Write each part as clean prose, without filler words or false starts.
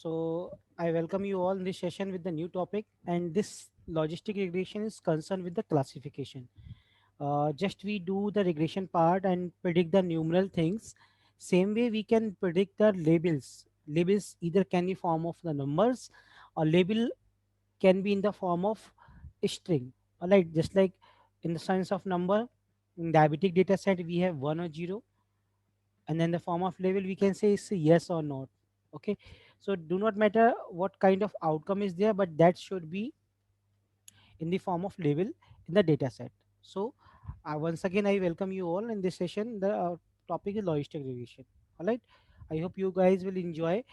So I welcome you all in this session with the new topic, and this logistic regression is concerned with the classification. Just we do the regression part and predict the numeral things. Same way we can predict the labels. Labels either can be form of the numbers, or label can be in the form of a string. Alright, just like in the science of number, in diabetic data set we have one or zero, and then the form of label we can say is yes or not. Okay, so do not matter what kind of outcome is there, but that should be in the form of label in the data set. So once again I welcome you all in this session. The topic is logistic regression. All right, I hope you guys will enjoy,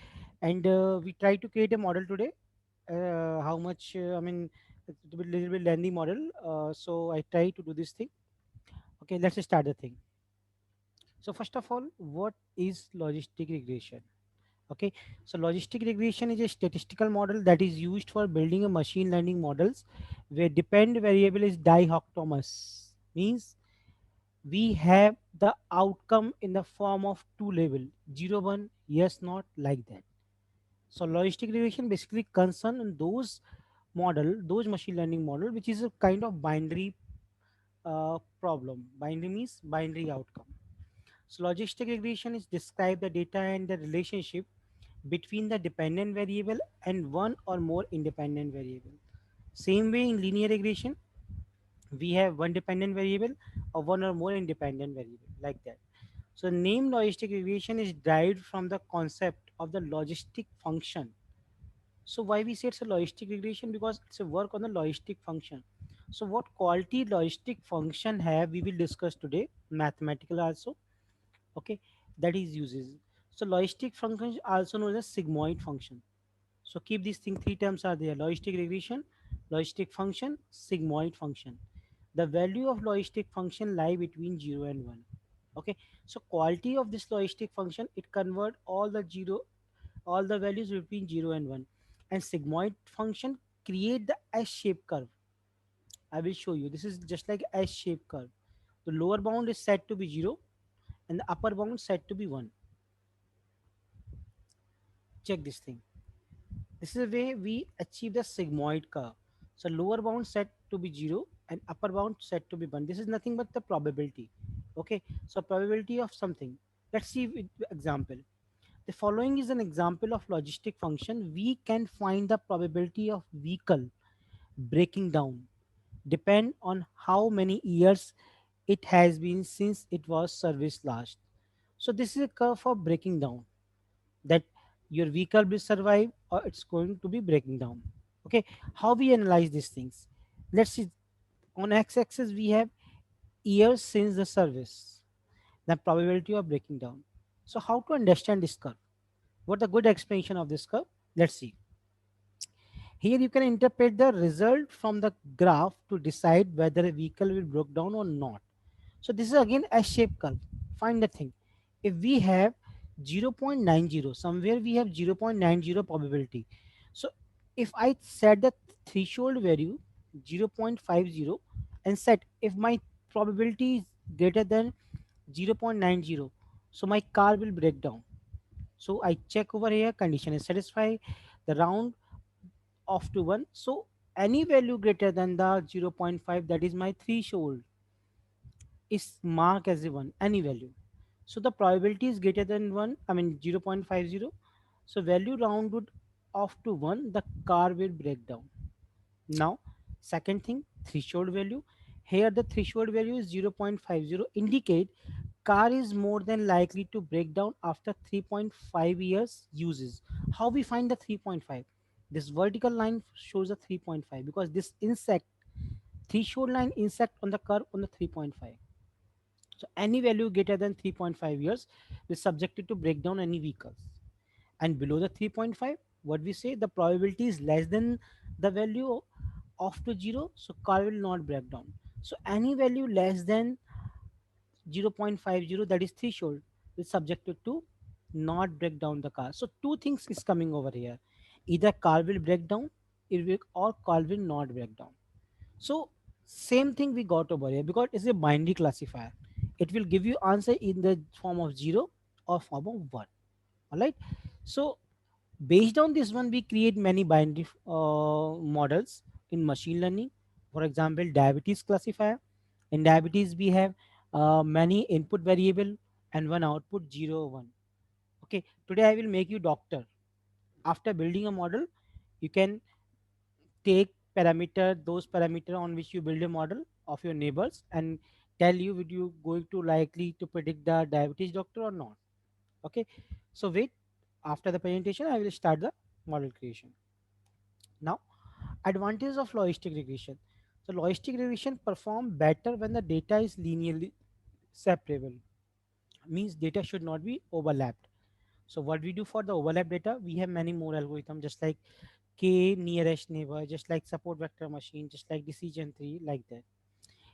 and we try to create a model today. How much I mean, it's a little bit lengthy model, so I try to do this thing. Okay, let's start the thing. So first of all, what is logistic regression? Okay, so logistic regression is a statistical model that is used for building a machine learning models where depend variable is dichotomous. Means we have the outcome in the form of two label, 0 1, yes not, like that. So logistic regression basically concern in those model, those machine learning model which is a kind of binary problem. Binary means binary outcome. So logistic regression is describe the data and the relationship between the dependent variable and one or more independent variable. Same way in linear regression, we have one dependent variable or one or more independent variable, like that. So name logistic regression is derived from the concept of the logistic function. So why we say it's a logistic regression? Because it's a work on the logistic function. So what quality logistic function have we will discuss today, mathematical also. Okay, that is uses. So logistic function is also known as sigmoid function. So keep these things, three terms are there: logistic regression, logistic function, sigmoid function. The value of logistic function lie between 0 and 1. Okay, so quality of this logistic function, it convert all the values between 0 and 1. And sigmoid function create the S-shaped curve. I will show you. This is just like S-shaped curve. The lower bound is set to be 0 and the upper bound set to be 1. Check this thing. This is the way we achieve the sigmoid curve. So lower bound set to be 0 and upper bound set to be 1. This is nothing but the probability. Okay, so probability of something. Let's see with example. The following is an example of logistic function. We can find the probability of vehicle breaking down depend on how many years it has been since it was serviced last. So this is a curve for breaking down, that your vehicle will survive or it's going to be breaking down. Okay, how we analyze these things? Let's see. On x-axis we have years since the service, the probability of breaking down. So how to understand this curve? What a good explanation of this curve? Let's see. Here you can interpret the result from the graph to decide whether a vehicle will break down or not. So this is again a shape curve. Find the thing. If we have 0.90, somewhere we have 0.90 probability. So if I set the threshold value 0.50 and set if my probability is greater than 0.90, so my car will break down. So I check over here, condition is satisfied, the round off to 1. So any value greater than the zero point 0.5, that is my threshold, is marked as a 1, any value. So the probability is greater than 1, I mean 0.50. So value rounded off to 1, the car will break down. Now, second thing, threshold value. Here the threshold value is 0.50, indicate car is more than likely to break down after 3.5 years uses. How we find the 3.5? This vertical line shows the 3.5 because this insect threshold line insect on the curve on the 3.5. So any value greater than 3.5 years is subjected to break down any vehicles. And below the 3.5, what we say, the probability is less than the value of to 0, so car will not break down. So any value less than 0.50, that is threshold, is subjected to not break down the car. So two things is coming over here: either car will break down, or car will not break down. So same thing we got over here because it's a binary classifier. It will give you answer in the form of 0 or form of 1. All right. So Based on this one, we create many binary models in machine learning. For example, diabetes classifier. In diabetes we have many input variable and one output 0 1. Okay, today I will make you doctor. After building a model, you can take parameter, those parameter on which you build a model of your neighbors, and tell you would you going to likely to predict the diabetes doctor or not. Okay, so wait, after the presentation I will start the model creation. Now, advantage of logistic regression. So logistic regression perform better when the data is linearly separable, means data should not be overlapped. So what we do for the overlap data, we have many more algorithms, just like k nearest neighbor, just like support vector machine, just like decision tree, like that.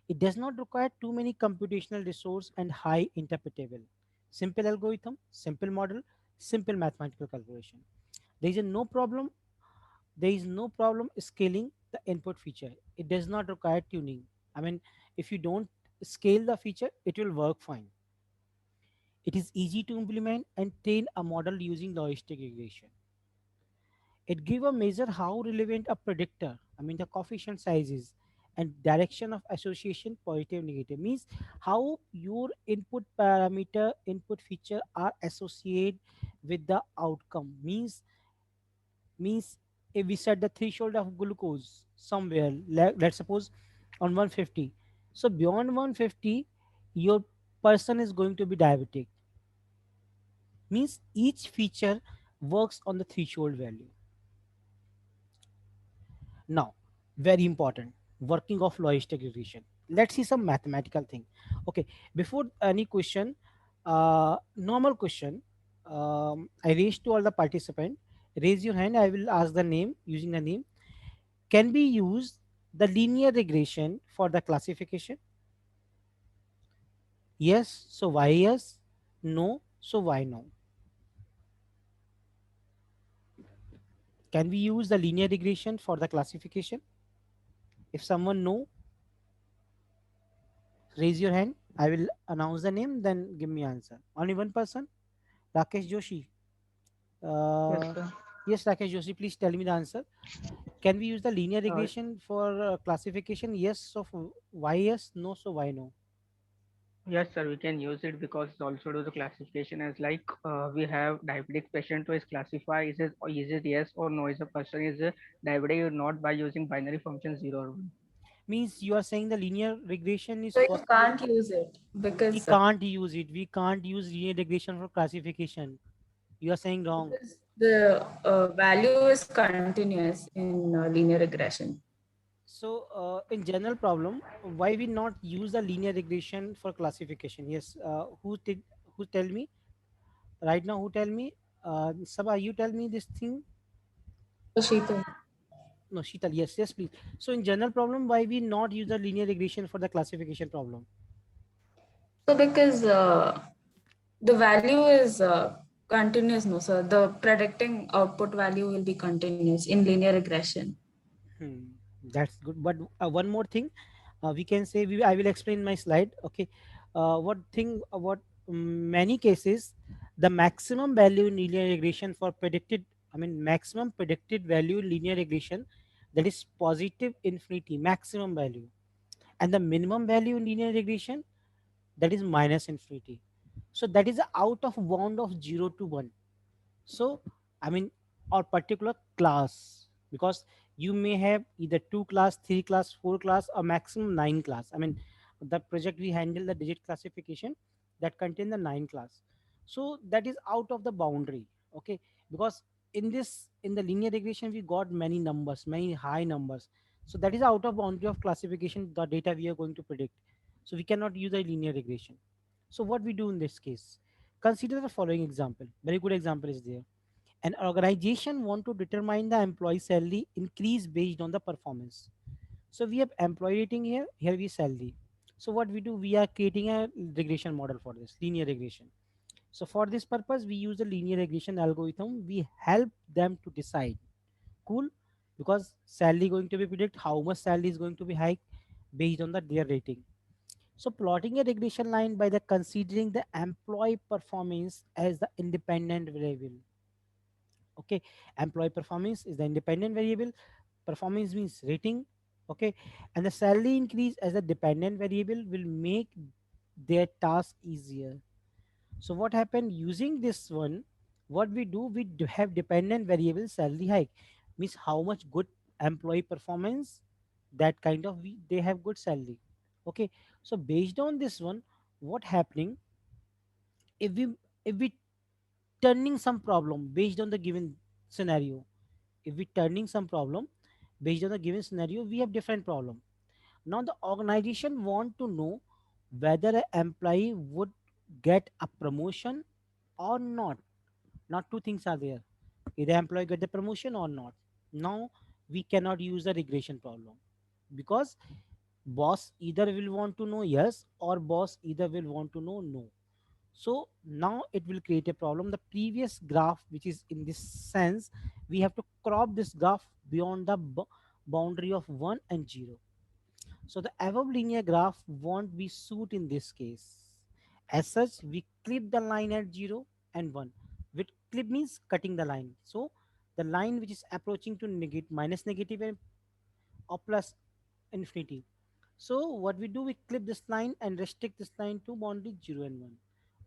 It does not require too many computational resource and high interpretable. Simple algorithm, simple model, simple mathematical calculation. There is a no problem. There is no problem scaling the input feature. It does not require tuning. I mean, if you don't scale the feature, it will work fine. It is easy to implement and train a model using logistic regression. It give a measure how relevant a predictor, I mean the coefficient sizes and direction of association positive negative, means how your input parameter input feature are associated with the outcome. Means if we set the threshold of glucose somewhere, let's suppose on 150, so beyond 150 your person is going to be diabetic, means each feature works on the threshold value. Now, very important, working of logistic regression. Let's see some mathematical thing. Okay, before any question, normal question, I raise to all the participant. Raise your hand. I will ask the name using the name. Can we use the linear regression for the classification? Yes. So why yes? No. So why no? Can we use the linear regression for the classification? If someone know, raise your hand. I will announce the name, then give me answer. Only one person? Rakesh Joshi. Yes, Uh, sir. yes, Rakesh Joshi, please tell me the answer. Can we use the linear Uh, regression for classification? Yes, so why yes? No, so why no? yes, sir. We can use it because it also do the classification as like we have diabetic patient who is classify is it yes or no, is a person is diabetic or not by using binary function 0 or 1. Means you are saying the linear regression is So you possible. can't use it We because can't use it. We can't use linear regression for classification. You are saying wrong. the value is continuous in linear regression. So, in general problem, why we not use the linear regression for classification? Yes, who tell me right now? Who tell me? Sabah, you tell me this thing. So Sheetal. No, Sheetal. Yes, yes, please. So, in general problem, why we not use the linear regression for the classification problem? So because the value is continuous, no, sir. The predicting output value will be continuous in linear regression. Hmm, that's good. But one more thing, we can say I will explain my slide. Okay, what thing? What many cases, the maximum value in linear regression for predicted. I mean, maximum predicted value in linear regression, that is positive infinity, maximum value, and the minimum value in linear regression, that is minus infinity. So that is out of bound of 0 to 1. So I mean, or particular class, because you may have either 2 class, 3 class, 4 class, or maximum 9 class. I mean, the project we handle the digit classification that contain the 9 class. So that is out of the boundary. Okay, because in the linear regression we got many numbers, many high numbers. So that is out of boundary of classification, the data we are going to predict. So we cannot use a linear regression. So what we do in this case, consider the following example. Very good example is there. An organization want to determine the employee salary increase based on the performance. So we have employee rating here, here we salary. So what we do, we are creating a regression model for this, linear regression. So for this purpose, we use the linear regression algorithm. We help them to decide. Cool, because salary going to be predict how much salary is going to be hiked based on the their rating. So plotting a regression line by the considering the employee performance as the independent variable. Okay, employee performance is the independent variable. Performance means rating. Okay, and the salary increase as a dependent variable will make their task easier. So what happened using this one? What we do, we have dependent variable salary hike, means how much good employee performance, that kind of they have good salary. Okay, so based on this one, what happening if we turning some problem based on the given scenario, if we turning some problem based on the given scenario, we have different problem. Now the organization want to know whether an employee would get a promotion or not. Not two things are there, either employee get the promotion or not. Now we cannot use the regression problem, because boss either will want to know yes, or boss either will want to know no. So now it will create a problem. The previous graph, which is in this sense, we have to crop this graph beyond the boundary of 1 and 0. So the above linear graph won't be suit in this case. As such, we clip the line at 0 and 1. With clip means cutting the line. So the line which is approaching to minus negative or plus infinity. So what we do, we clip this line and restrict this line to boundary 0 and 1.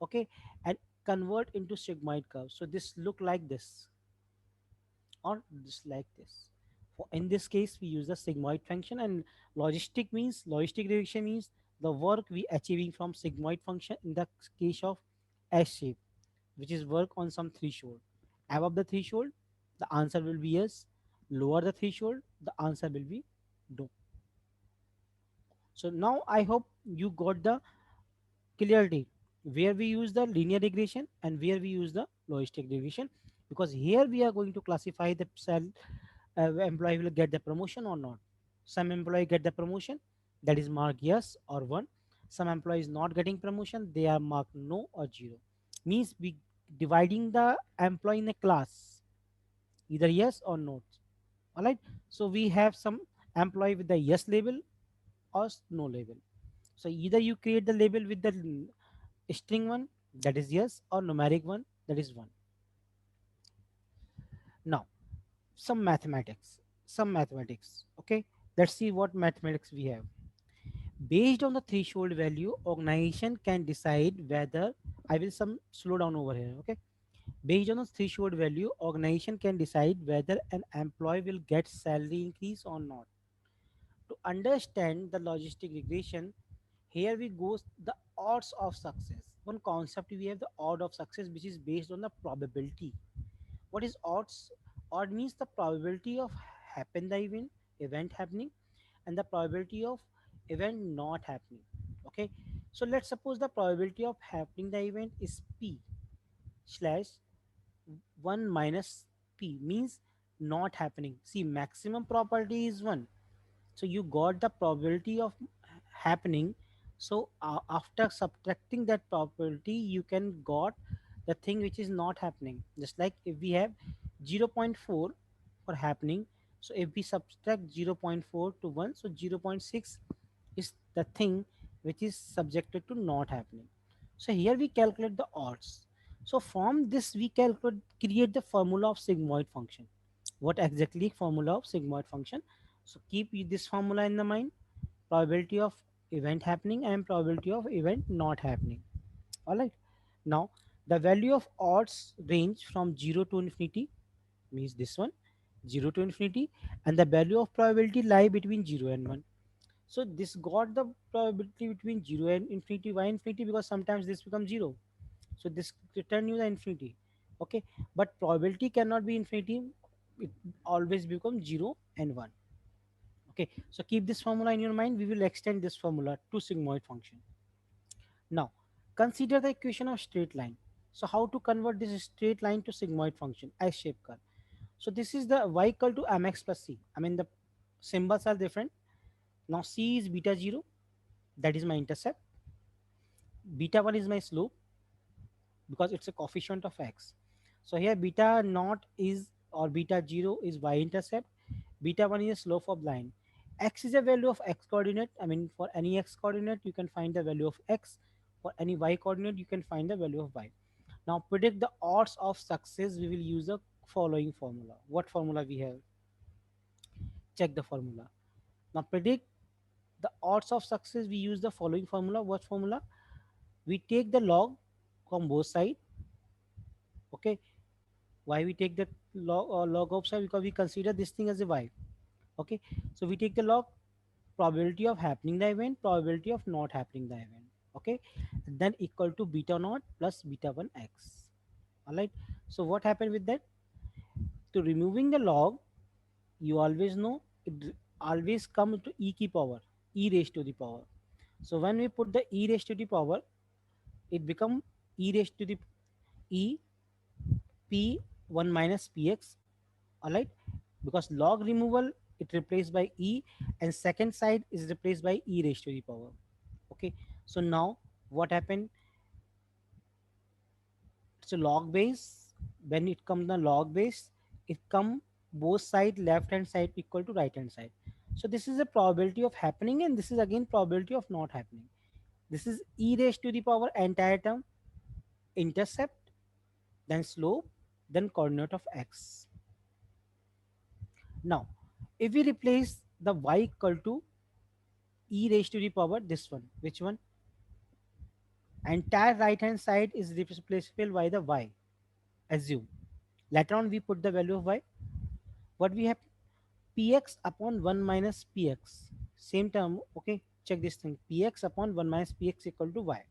Okay, and convert into sigmoid curve. So this look like this, or just like this. In this case, we use the sigmoid function, and logistic regression means the work we achieving from sigmoid function in the case of S shape, which is work on some threshold. Above the threshold, the answer will be yes. Lower the threshold, the answer will be no. So now I hope you got the clarity where we use the linear regression and where we use the logistic regression, because here we are going to classify the cell employee will get the promotion or not. Some employee get the promotion, that is marked yes or 1. Some employees not getting promotion, they are marked no or 0. Means we dividing the employee in a class, either yes or no. All right, so we have some employee with the yes label or no label. So either you create the label with the string one, that is yes, or numeric one, that is 1. Now some mathematics. Okay, let's see what mathematics we have. Based on the threshold value, organization can decide whether, I will some slow down over here. Okay, based on the threshold value, organization can decide whether an employee will get salary increase or not. To understand the logistic regression, here we go the odds of success. One concept we have, the odd of success, which is based on the probability. What is odds? Odd means the probability of happen the event happening, and the probability of event not happening. Okay, so let's suppose the probability of happening the event is p slash 1 minus p, means not happening. See, maximum probability is 1, so you got the probability of happening. So after subtracting that probability, you can got the thing which is not happening. Just like if we have zero point 0.4 for happening, so if we subtract zero point 0.4 to 1, so zero point 0.6 is the thing which is subjected to not happening. So here we calculate the odds. So from this we calculate, create the formula of sigmoid function. What exactly formula of sigmoid function? So keep this formula in the mind: probability of event happening and probability of event not happening. All right. Now the value of odds range from 0 to infinity, means this one, 0 to infinity, and the value of probability lie between 0 and 1. So this got the probability between 0 and infinity. Why infinity? Because sometimes this becomes 0, so this return you the infinity. Okay, but probability cannot be infinity, it always becomes 0 and 1. Okay, so keep this formula in your mind. We will extend this formula to sigmoid function. Now consider the equation of straight line. So how to convert this straight line to sigmoid function, S shape curve? So this is the y equal to mx plus c. I mean the symbols are different. Now c is beta 0, that is my intercept. Beta 1 is my slope, because it's a coefficient of x. So here beta naught is, or beta 0 is y intercept, beta 1 is a slope of line. X is a value of x coordinate. I mean for any x coordinate you can find the value of x, for any y coordinate you can find the value of y. Now predict the odds of success, we will use a following formula. What formula we have? Check the formula. Now predict the odds of success. We use the following formula. What formula? We take the log from both sides. Okay. Why we take the log outside? Because we consider this thing as a y. Okay. So we take the log probability of happening the event, probability of not happening the event. Okay. Then equal to beta naught plus beta 1 x. All right. So what happened with that? To removing the log, you always know it always come to e की power, e raised to the power. So when we put the e raised to the power, it become e raised to the e p1 minus px. All right, because log removal it replaced by e, and second side is replaced by e raised to the power. Okay, so now what happened? It's a log base. When it comes the log base, it come both side left hand side equal to right hand side. So this is a probability of happening, and this is again probability of not happening. This is e raised to the power entire term, intercept, then slope, then coordinate of x. Now, if we replace the y equal to e raised to the power, this one, which one? Entire right hand side is replaceable by the y. Assume. Later on, we put the value of y. What we have? Px upon 1 minus px. Same term, okay? Check this thing. Px upon 1 minus px equal to y.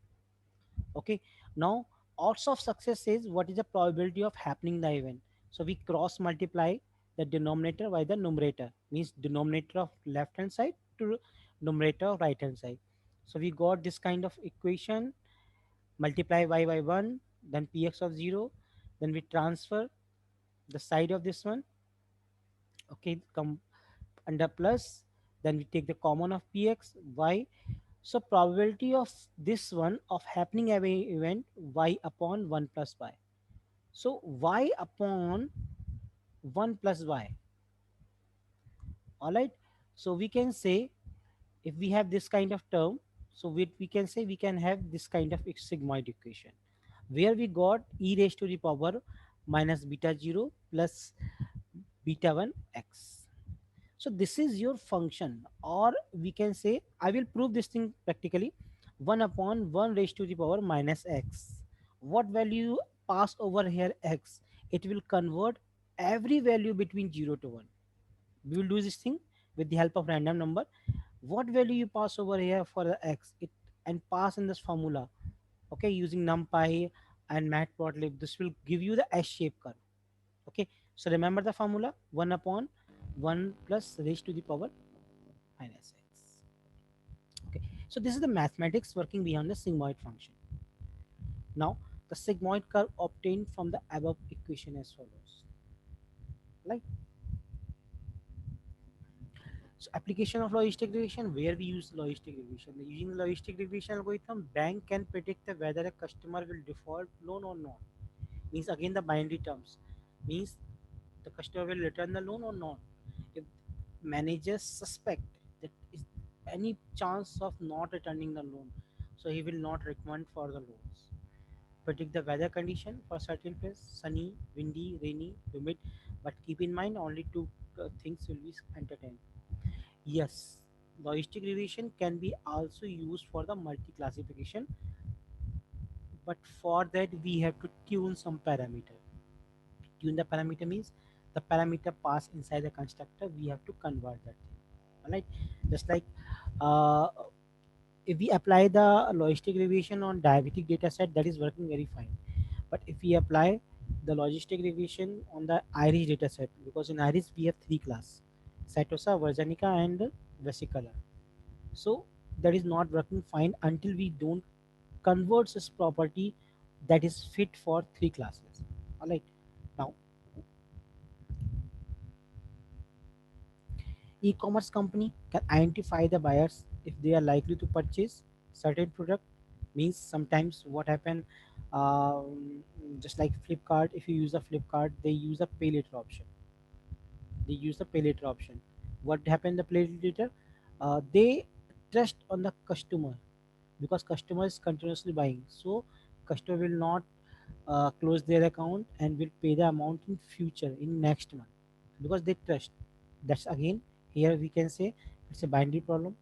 Okay, now odds of success says what is the probability of happening the event. So we cross multiply the denominator by the numerator, means denominator of left hand side to numerator of right hand side. So we got this kind of equation. Multiply y by 1, then px of 0, then we transfer the side of this one. Okay, come under plus, then we take the common of px y. So probability of this one of happening event y upon 1 plus y. So y upon 1 plus y. All right. So we can say if we have this kind of term, so we can say we can have this kind of sigmoid equation where we got e raised to the power minus beta 0 plus beta 1 x. So this is your function, or we can say I will prove this thing practically. 1 upon 1 raised to the power minus x. What value pass over here x? It will convert every value between 0 to 1. We will do this thing with the help of random number. What value you pass over here for the x, it and pass in this formula. Okay, using numpy and matplotlib, this will give you the s shape curve. Okay, so remember the formula: 1 upon 1 plus raised to the power minus x. Okay, so this is the mathematics working beyond the sigmoid function. Now the sigmoid curve obtained from the above equation as follows. Like, so application of logistic regression, where we use logistic regression. Using logistic regression algorithm, bank can predict whether a customer will default loan or not. Means again the binary terms. Means the customer will return the loan or not. If managers suspect that is any chance of not returning the loan, so he will not recommend for the loans. Predict the weather condition for certain place: sunny, windy, rainy, humid. But keep in mind only two things will be entertained. Yes, logistic regression can be also used for the multi-classification, but for that we have to tune some parameter. Tune the parameter means the parameter pass inside the constructor. We have to convert that thing. All right, just like uh, if we apply the logistic regression on diabetic data set, that is working very fine. But if we apply the logistic regression on the iris data set, because in iris we have three class: cytosa, virginica, and vesicular. So that is not working fine until we don't convert this property that is fit for three classes. All right. Now, e-commerce company can identify the buyers if they are likely to purchase certain product. Means sometimes what happen, just like Flipkart, if you use a Flipkart, they use a pay later option. They use the pay later option. What happened the pay later? They trust on the customer, because customer is continuously buying, so customer will not close their account and will pay the amount in future in next month because they trust. That's again here we can say it's a binary problem.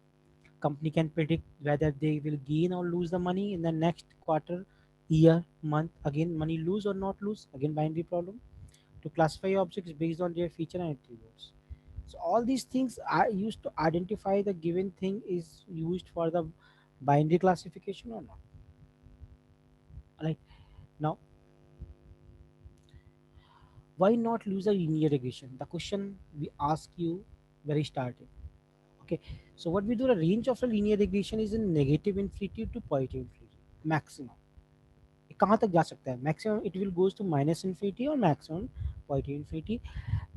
Company can predict whether they will gain or lose the money in the next quarter, year, month. Again, money lose or not lose. Again, binary problem. To classify objects based on their feature and attributes. So all these things are used to identify the given thing is used for the binary classification or not. Like now, why not use a linear regression? The question we ask you very started. Okay, so what we do, the range of a linear regression is in negative infinity to positive infinity maximum. ये कहाँ तक जा सकता है maximum it will goes to minus infinity और maximum positive infinity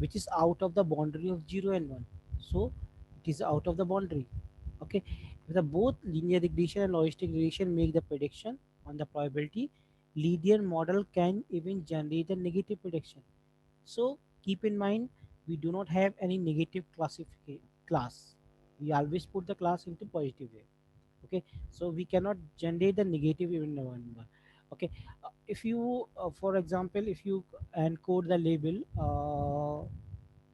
which is out of the boundary of 0 and 1, so it is out of the boundary. Okay, if the both linear regression and logistic regression make the prediction on the probability, linear model can even generate a negative prediction. So keep in mind, we do not have any negative classification class. We always put the class into positive way. Okay, so we cannot generate the negative even number. Okay, if you, for example, if you encode the label,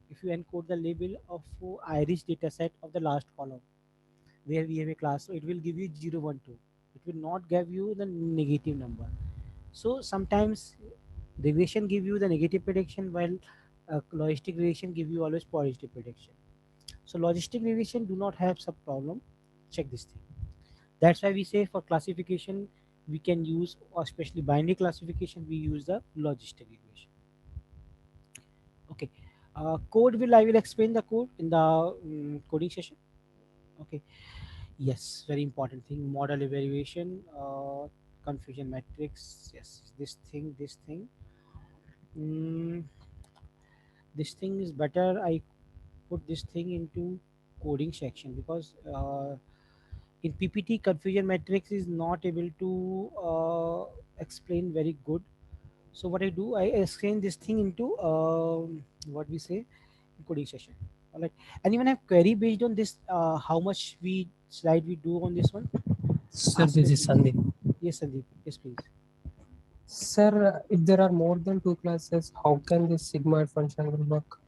if you encode the label of iris data set of the last column where we have a class, so it will give you 0 1 2. It will not give you the negative number. So sometimes regression give you the negative prediction while logistic regression give you always positive prediction. So logistic regression do not have some problem. Check this thing. That's why we say for classification we can use, or especially binary classification, we use the logistic regression. Okay, code will I will explain the code in the coding session. Okay, yes, very important thing, model evaluation, confusion matrix. Yes, this thing. Mm, this thing is better. I put this thing into coding section because in PPT confusion matrix is not able to explain very good. So what I do, I explain this thing into what we say coding session. All right. Anyone have query based on this? How much we slide we do on this one? Sir, Ask me. this is Sandeep. Yes, Sandeep. Yes, please. Sir, if there are more than two classes, how can this sigmoid function will work?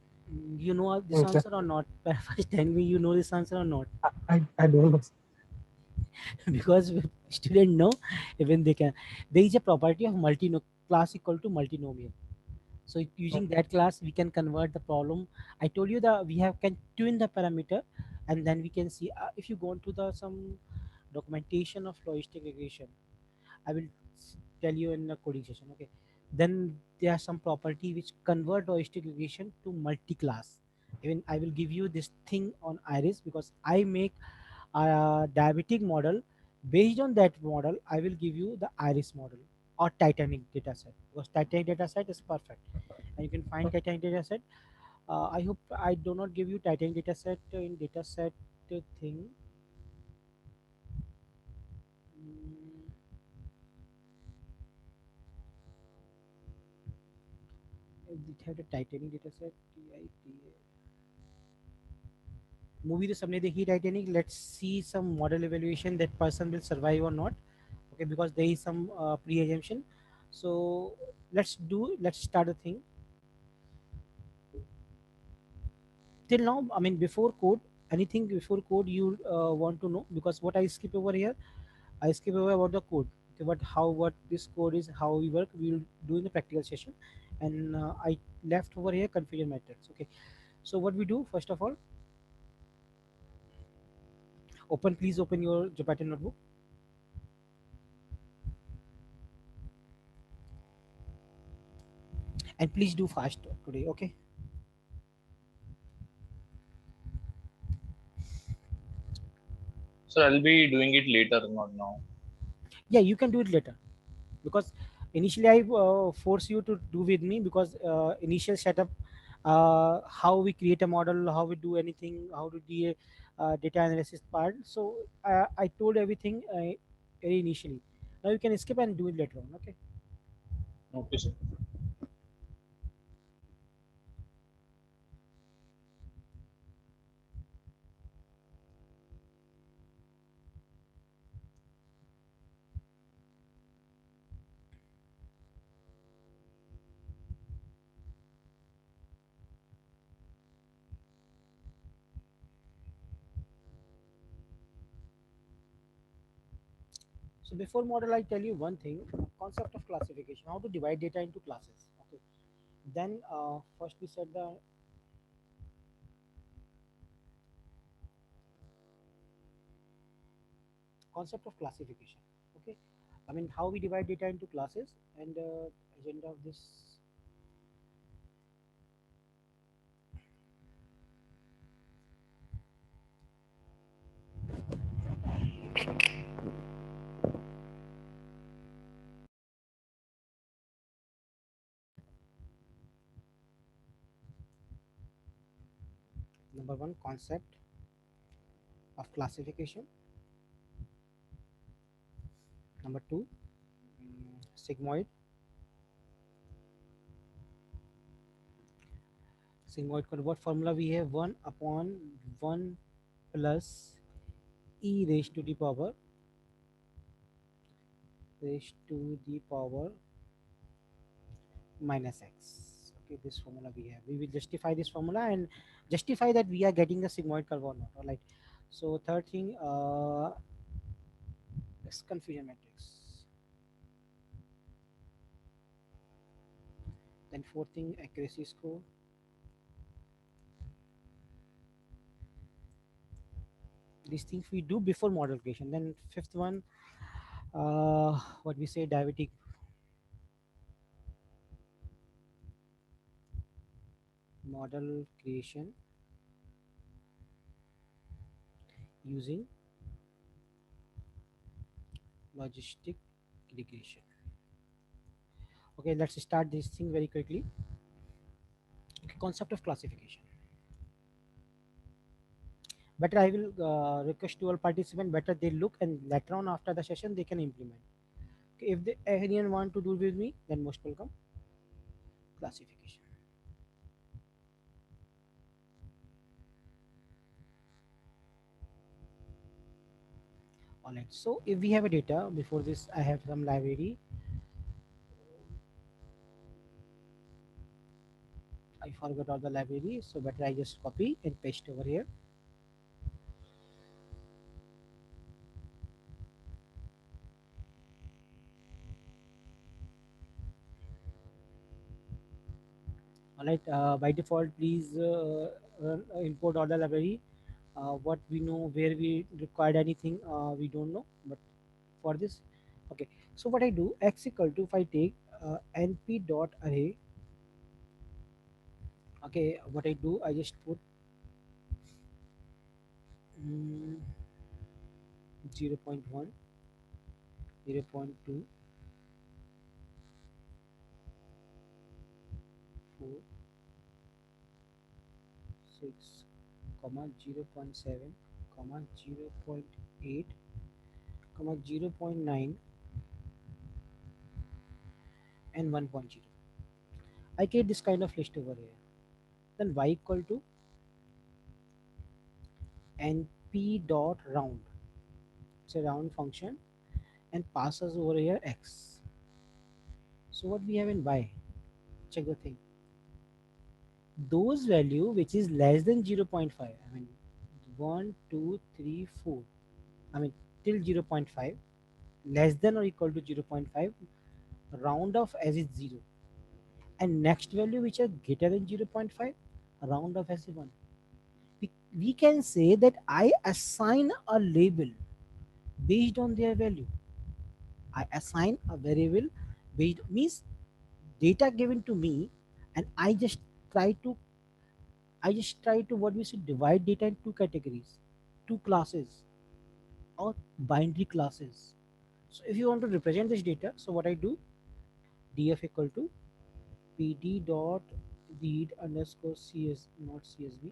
You know this In class? answer or not? First, tell me you know this answer or not. I don't know. Because student know even they can. There is a property of class equal to multinomial. So using that class, we can convert the problem. I told you that we have can tune the parameter, and then we can see if you go into the some documentation of logistic regression. I will tell you in the coding session. Okay, then there are some property which convert logistic regression to multi-class. Even I will give you this thing on iris because I make a diabetic model. Based on that model, I will give you the iris model or Titanic dataset because Titanic dataset is perfect and you can find Titanic dataset. I hope I do not give you Titanic dataset in dataset thing. Mm, it have the Titanic dataset. Movie तो सबने देखी Titanic. Let's see some model evaluation that person will survive or not. Okay, because there is some pre-assumption. So let's start the thing. Till now, I mean before code, anything before code you want to know? Because what I skip over here, I skip over about the code. Okay, what this code is, how we work, we will do in the practical session. And I left over here confusion matrix. Okay, so what we do first of all, please open your Jupyter notebook. And please do fast today. Okay, So I'll be doing it later, not now. yeah, you can do it later because initially I force you to do with me because initial setup, how we create a model, how we do anything, how to do a data analysis part. So I told everything very initially. Now you can skip and do it later on. Okay. Okay, sir. So before model, I tell you one thing: concept of classification, how to divide data into classes. Okay. Then first we said the concept of classification. Okay. I mean how we divide data into classes, and agenda of this. Number one, concept of classification. Number two, sigmoid. Sigmoid convert formula we have 1 upon 1 plus e raised to the power minus x. Okay, this formula we have. We will justify this formula and justify that we are getting the sigmoid curve or not. All right. So third thing, is confusion matrix. Then fourth thing, accuracy score. These things we do before model creation. Then fifth one, what we say, diabetic model creation using logistic regression. Okay, let's start this thing very quickly. Okay, concept of classification. Better I will request to all participants, better they look and later on after the session they can implement. Okay, if anyone want to do with me, then most welcome. Classification. All right, so if we have a data, before this I have some library. I forgot all the library, so better I just copy and paste over here. All right, by default please import all the library. What we know, where we required anything, we don't know, but for this, okay. So what I do, x equal to, if I take np dot array. Okay, what I do, I just put mm, 0 0.1, 0 0.2, 4, 6, comma 0 0.7, comma 0 0.8, comma 0 0.9, and 1.0. I get this kind of list over here. Then y equal to np dot round. It's a round function and passes over here x. So what we have in y? Check the thing. Those value which is less than 0 0.5. I mean 1, 2, 3, 4. I mean till 0 0.5, less than or equal to 0 0.5, round off as is 0. And next value which are greater than 0 0.5, round off as 1. We can say that I assign a label based on their value. I assign a variable based means data given to me, and try to I just try to, what we say, divide data in two categories, two classes or binary classes. So if you want to represent this data, so what I do, df equal to pd dot read underscore cs, not csv,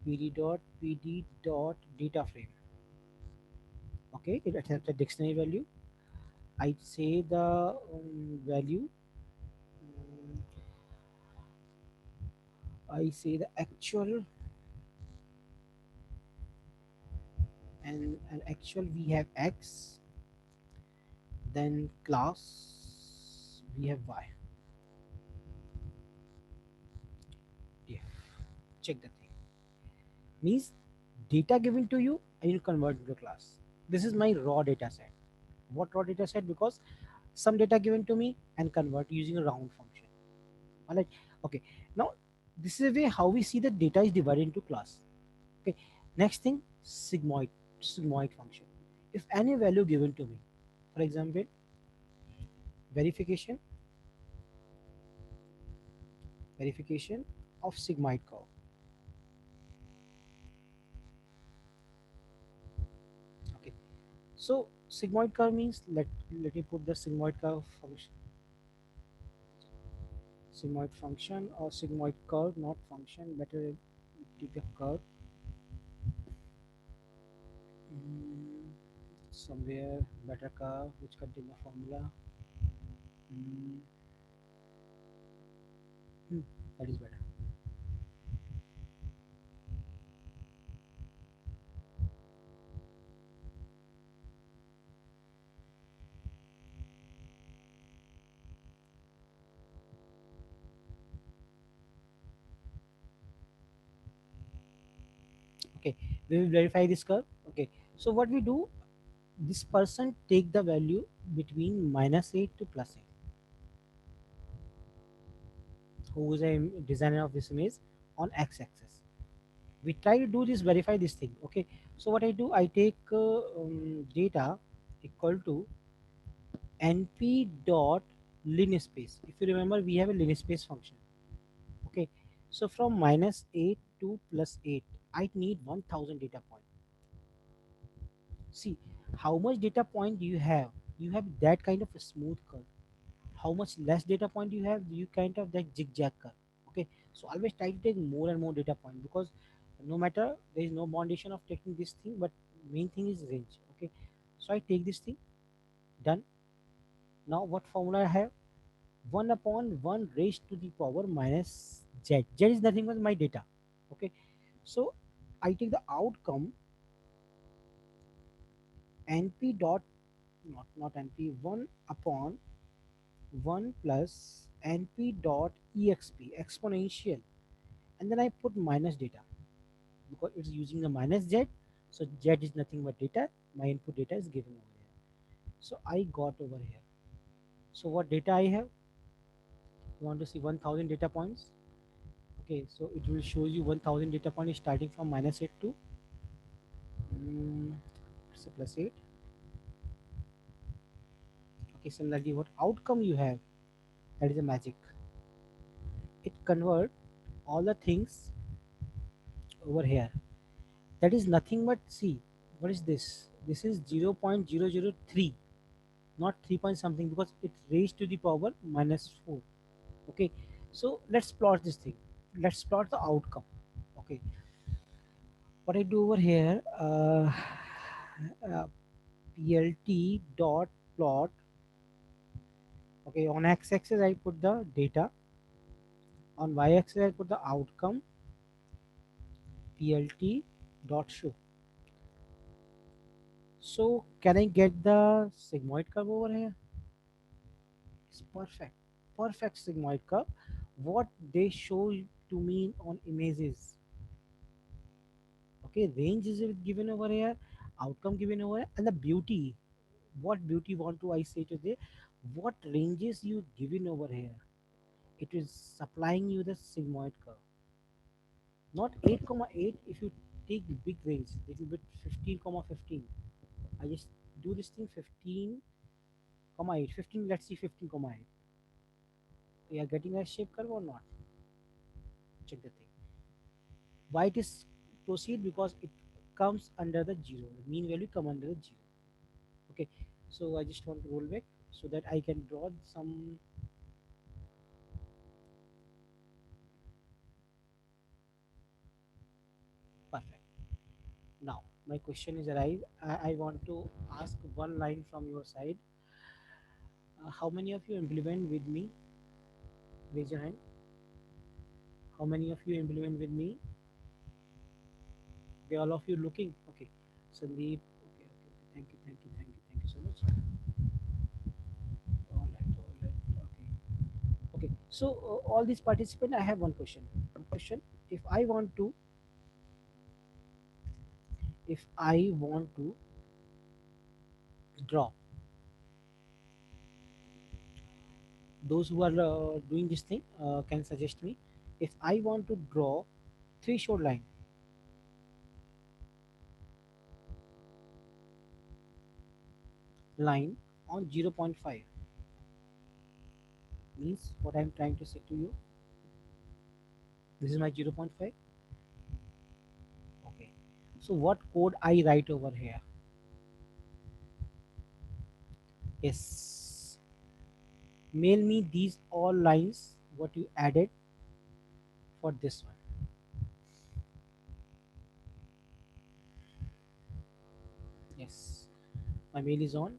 pd dot data frame. Okay, it accepts the dictionary value. I say the value. um, I say the actual, and actual we have x, then class we have y. If check the thing means data given to you and you convert into class. This is my raw data set. What raw data set? Because some data given to me and convert using a round function. All right. Okay. Now this is a way how we see the data is divided into class. Okay. Next thing, sigmoid function. If any value given to me, for example, verification verification of sigmoid curve. Okay. So sigmoid curve means, let me put the sigmoid curve function, or sigmoid curve, not function. Better take the curve. Mm, somewhere better curve which contain the formula. Mm, hmm, that is better. Okay, we will verify this curve. Okay, so what we do, this person take the value between -8 to +8. Who is a designer of this image on x-axis. We try to do this, verify this thing. Okay, so what I do, I take data equal to np dot linspace. If you remember, we have a linspace function. Okay, so from -8 to +8, I need 1000 data point. See how much data point do you have. You have that kind of a smooth curve. How much less data point you have, you kind of that zigzag curve. Okay, so always try to take more and more data point, because no matter, there is no foundation of taking this thing, but main thing is range. Okay, so I take this thing, done. Now what formula I have? 1 upon 1 raised to the power minus z is nothing but my data. Okay, so I take the outcome, np dot, not np, 1 upon 1 plus np dot exp, exponential, and then I put minus data, because it's using the minus z. So z is nothing but data. My input data is given over here. So I got over here. So what data I have? You want to see 1000 data points? Okay, so it will show you 1000 data points starting from -8 to it's a +8. Okay, similarly, what outcome you have? That is a magic. It convert all the things over here. That is nothing but, see, what is this? This is 0.003, not 3 point something, because it raised to the power -4. Okay, so let's plot this thing. Let's plot the outcome. Okay, what I do over here, uh, plt dot plot. Okay, on x-axis I put the data, on y-axis I put the outcome, plt dot show. So can I get the sigmoid curve over here? It's perfect, perfect sigmoid curve. What they show to me on images. Okay, range is given over here, outcome given over here, and the beauty. What beauty want to I say today? What ranges you given over here? It is supplying you the sigmoid curve. Not 8,8. If you take big range, little bit 15,15. I just do this thing 15,8. 15. Let's see 15,8. We are getting a shape curve or not? Check the thing. Why it is proceed? Because it comes under the zero. The mean value come under the zero. Okay, so I just want to roll back so that I can draw some. Perfect. Now my question is arrived. I want to ask one line from your side. How many of you implement with me? Raise your hand. How many of you implement with me? Okay, all of you looking. Okay, Sandeep. Okay, okay, okay. Thank you, thank you, thank you, thank you so much. All right, all right. Okay, okay. So all these participants, I have one question. One question. If I want to, if I want to draw those who are doing this thing can suggest me. If I want to draw threshold line on 0.5, means what I'm trying to say to you, this is my 0.5. Okay, so what code I write over here? Yes, mail me these all lines what you added for this one. Yes, my mail is on.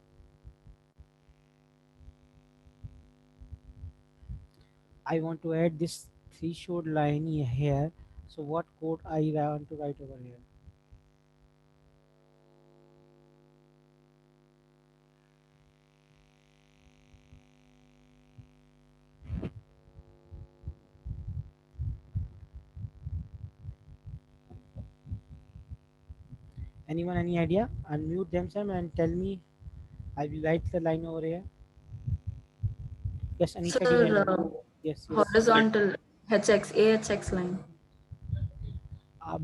I want to add this threshold line here. So what code I want to write over here? Anyone any idea? Unmute themselves and tell me. I will write the line over here. Yes, Anisha did Sir, unmute. Yes, yes. horizontal HX, AHX line.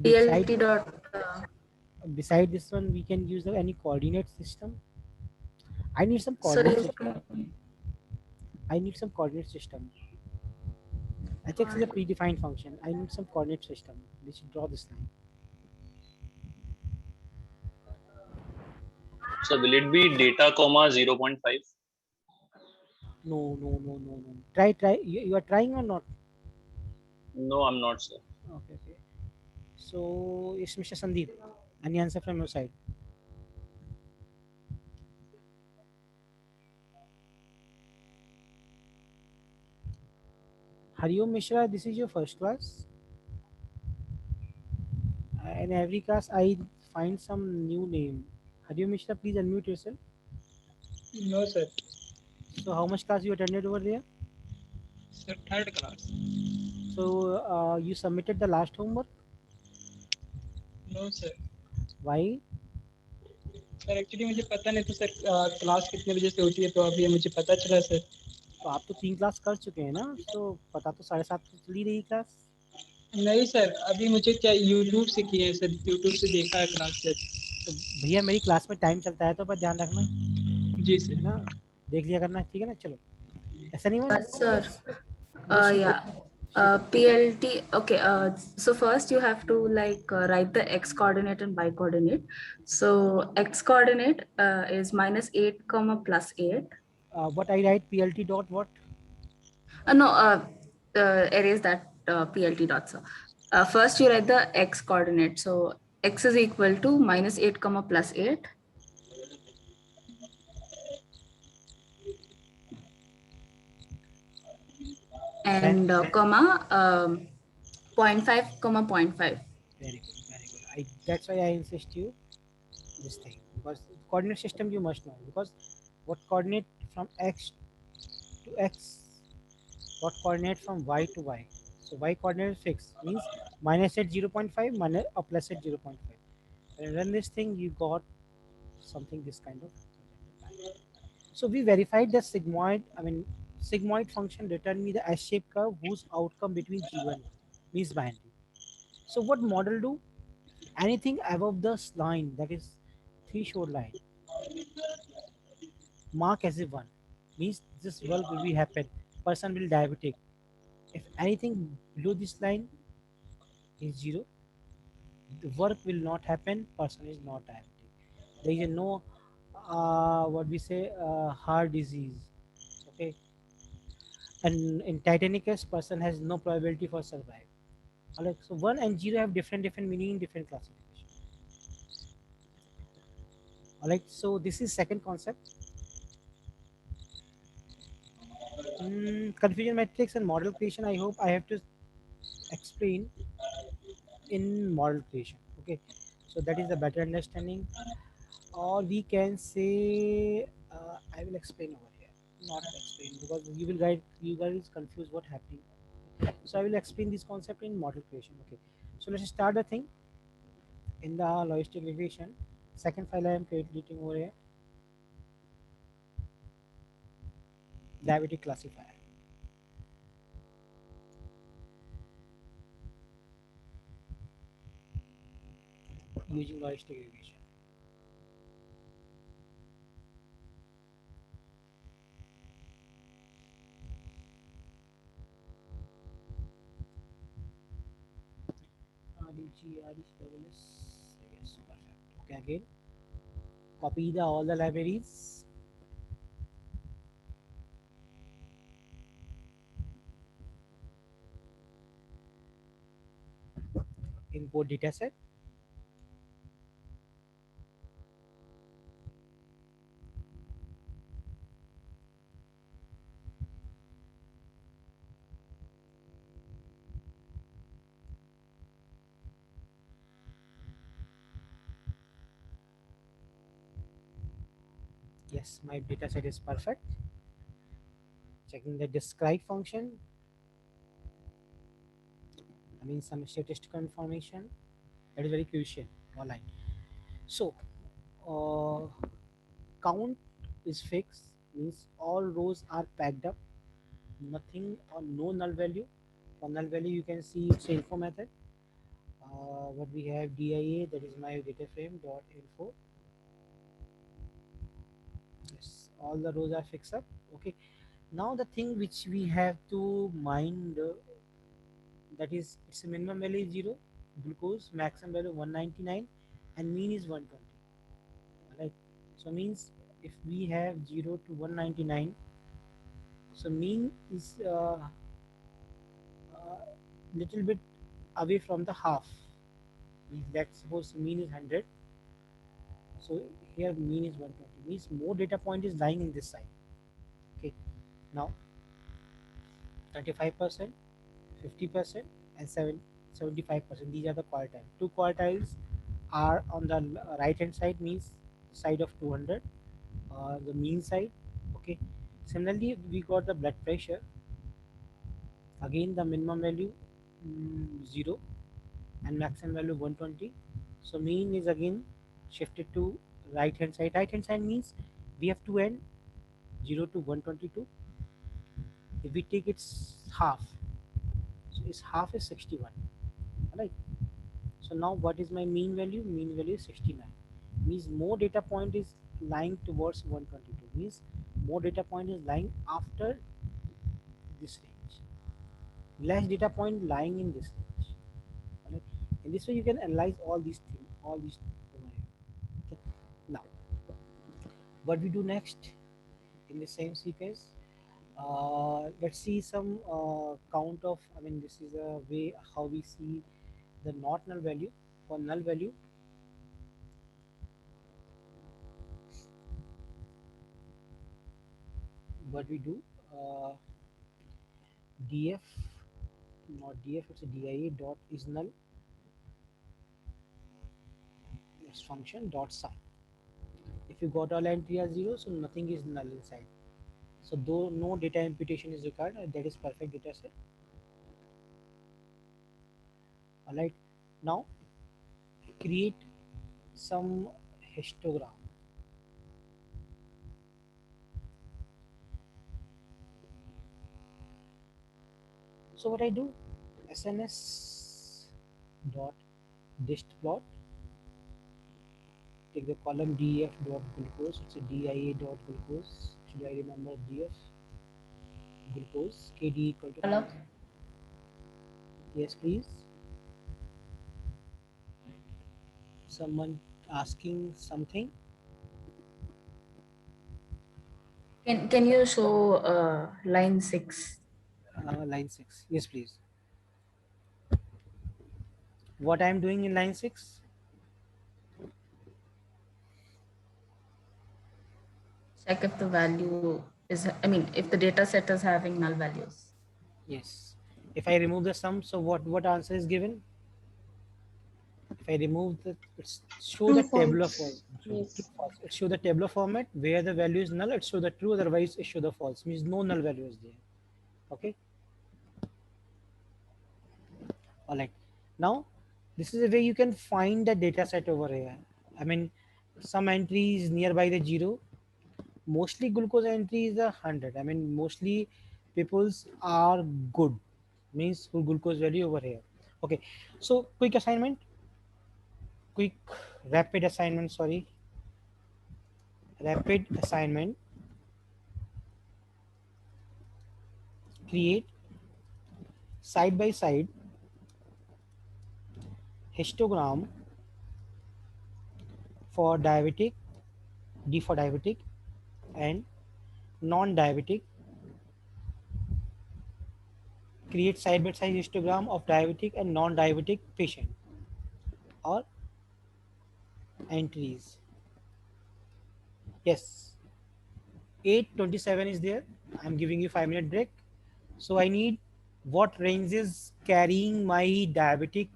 Beside PLT dot. beside this one, we can use any coordinate system. I need some So coordinate you system. I need some coordinate system. HX is a predefined function. I need some coordinate system. We should draw this line. So will it be data comma 0.5? No, no, no, no, no. Try. You are trying or not? No, I'm not, sir. Okay, okay. So it's Mr. Sandeep. Any answer from your side? Hariom Mishra, this is your first class. In every class, I find some new name. Hariom Mishra, please unmute yourself. No, sir. So how much class you attended over there? Sir, third class. So you submitted the last homework. No, sir. Why? Sir actually मुझे पता नहीं था sir class कितने बजे से होती है तो अभी मुझे पता चला सर तो आप तो 3 क्लास कर चुके हैं ना, तो पता तो 7:30 से चली रही क्लास. नहीं सर अभी मुझे क्या यूट्यूब से किए हैं सर यूट्यूब से देखा है क्लास सर तो भैया मेरी क्लास में टाइम चलता है तो बस ध्यान रखना, जी है सर ना, देख लिया करना, ठीक है ना. चलो, ऐसा नहीं हुआ. Sir, She yeah. she PLT. Okay. So first you have to like write the x coordinate and y coordinate. So x coordinate is -8 comma +8. what I write PLT dot what? No. Erase that PLT dot. So first you write the x coordinate. So x is equal to -8 comma +8. And comma 0.5 comma 0.5. Very good, very good. That's why I insist you this thing, because coordinate system you must know, because what coordinate from x to x, what coordinate from y to y. So y coordinate is fixed, means minus at 0.5 minus or plus at 0.5. And run this thing, you got something this kind of. So we verified the sigmoid. I mean, sigmoid function returned me the S-shaped curve whose outcome between 0 and 1 means binary. So what model do? Anything above this line, that is threshold line, mark as a 1, means this work will be happen. Person will diabetic. If anything below this line is 0, the work will not happen. Person is not diabetic. There is no what we say heart disease. Okay, and in Titanicus, person has no probability for survive. Alright, so 1 and 0 have different meaning in different classification. Alright, so this is second concept. Confusion matrix and model creation. I hope I have to explain in model creation. Okay, so that is a better understanding, or we can say I will explain over here, not explain, because you guys confuse what happening. So I will explain this concept in model creation. Okay, so let's start the thing in the logistic regression. Second file I am creating over here, diabetic classifier. using logistic regression. RDG, RDG level is, yes, perfect. Okay, again, copy the all the libraries. Import dataset. Yes, my dataset is perfect. Checking the describe function. I mean some statistical information. That is very crucial. All right. So count is fixed, means all rows are packed up, nothing or no null value. For null value you can see it's info method. What we have dia, that is my data frame dot info. Yes, all the rows are fixed up. Okay, now the thing which we have to mind, that is its minimum value is 0, glucose maximum value 199, and mean is 120. Right, so means if we have 0 to 199, so mean is little bit away from the half. Means let's suppose mean is 100, so here mean is 120, means more data point is lying in this side. Okay, now 25%, 50%, and 75%, these are the quartile. Two quartiles are on the right hand side, means side of 200, the mean side. Okay, similarly we got the blood pressure. Again the minimum value 0 and maximum value 120. So mean is again shifted to right hand side. Right hand side means we have to end 0 to 122. If we take its half, so its half is 61. Right. So now what is my mean value? Mean value is 69. Means more data point is lying towards 122. Means more data point is lying after this range. Less data point lying in this range. Right? In this way you can analyze all these things, all these over here. Okay. Now what we do next in the same sequence, let's see some count of, I mean this is a way how we see the not null value. For null value, what we do, df, not df, it's a dia dot is null, this function dot sum. If you got all entry as 0, so nothing is null inside. So though no data imputation is required, that is perfect data set. Alright, now create some histogram. So what I do, SNS dot dist plot, take the column df dot glucose, it's a dia dot glucose. Should I remember df glucose kd equal to Hello? yes please. Someone asking something. Can you show line 6? Line 6, yes please. What I am doing in line 6, Check if the value is, I mean, if the data set is having null values. yes, if I remove the sum, so what answer is given? If I remove the, it's show the tabular form. Yes. False. It show the tabular format where the value is null, it show the true, otherwise it show the false, means no null value is there. Okay, all right. Now this is a way you can find the data set over here. I mean some entries nearby the 0, mostly glucose entry is 100. I mean mostly people's are good, means good glucose value over here. Okay, so quick assignment, quick rapid assignment, sorry, rapid assignment. Create side by side histogram for diabetic, D for diabetic, and non-diabetic. Create side by side histogram of diabetic and non-diabetic patient or entries. Yes, 8:27 is there. I'm giving you 5-minute break. So I need what range is carrying my diabetic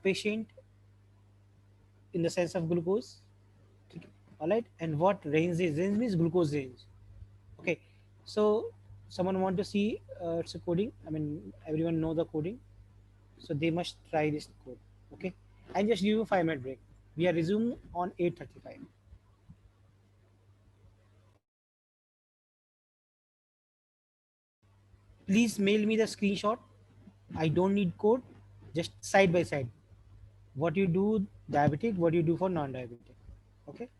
patient in the sense of glucose. All right, and what range means glucose range. Okay, so someone want to see it's a coding. I mean, everyone know the coding, so they must try this code. Okay, and just give you 5-minute break. We are resume on 8:35. Please mail me the screenshot. I don't need code, just side by side. What you do diabetic, what you do for non-diabetic. Okay.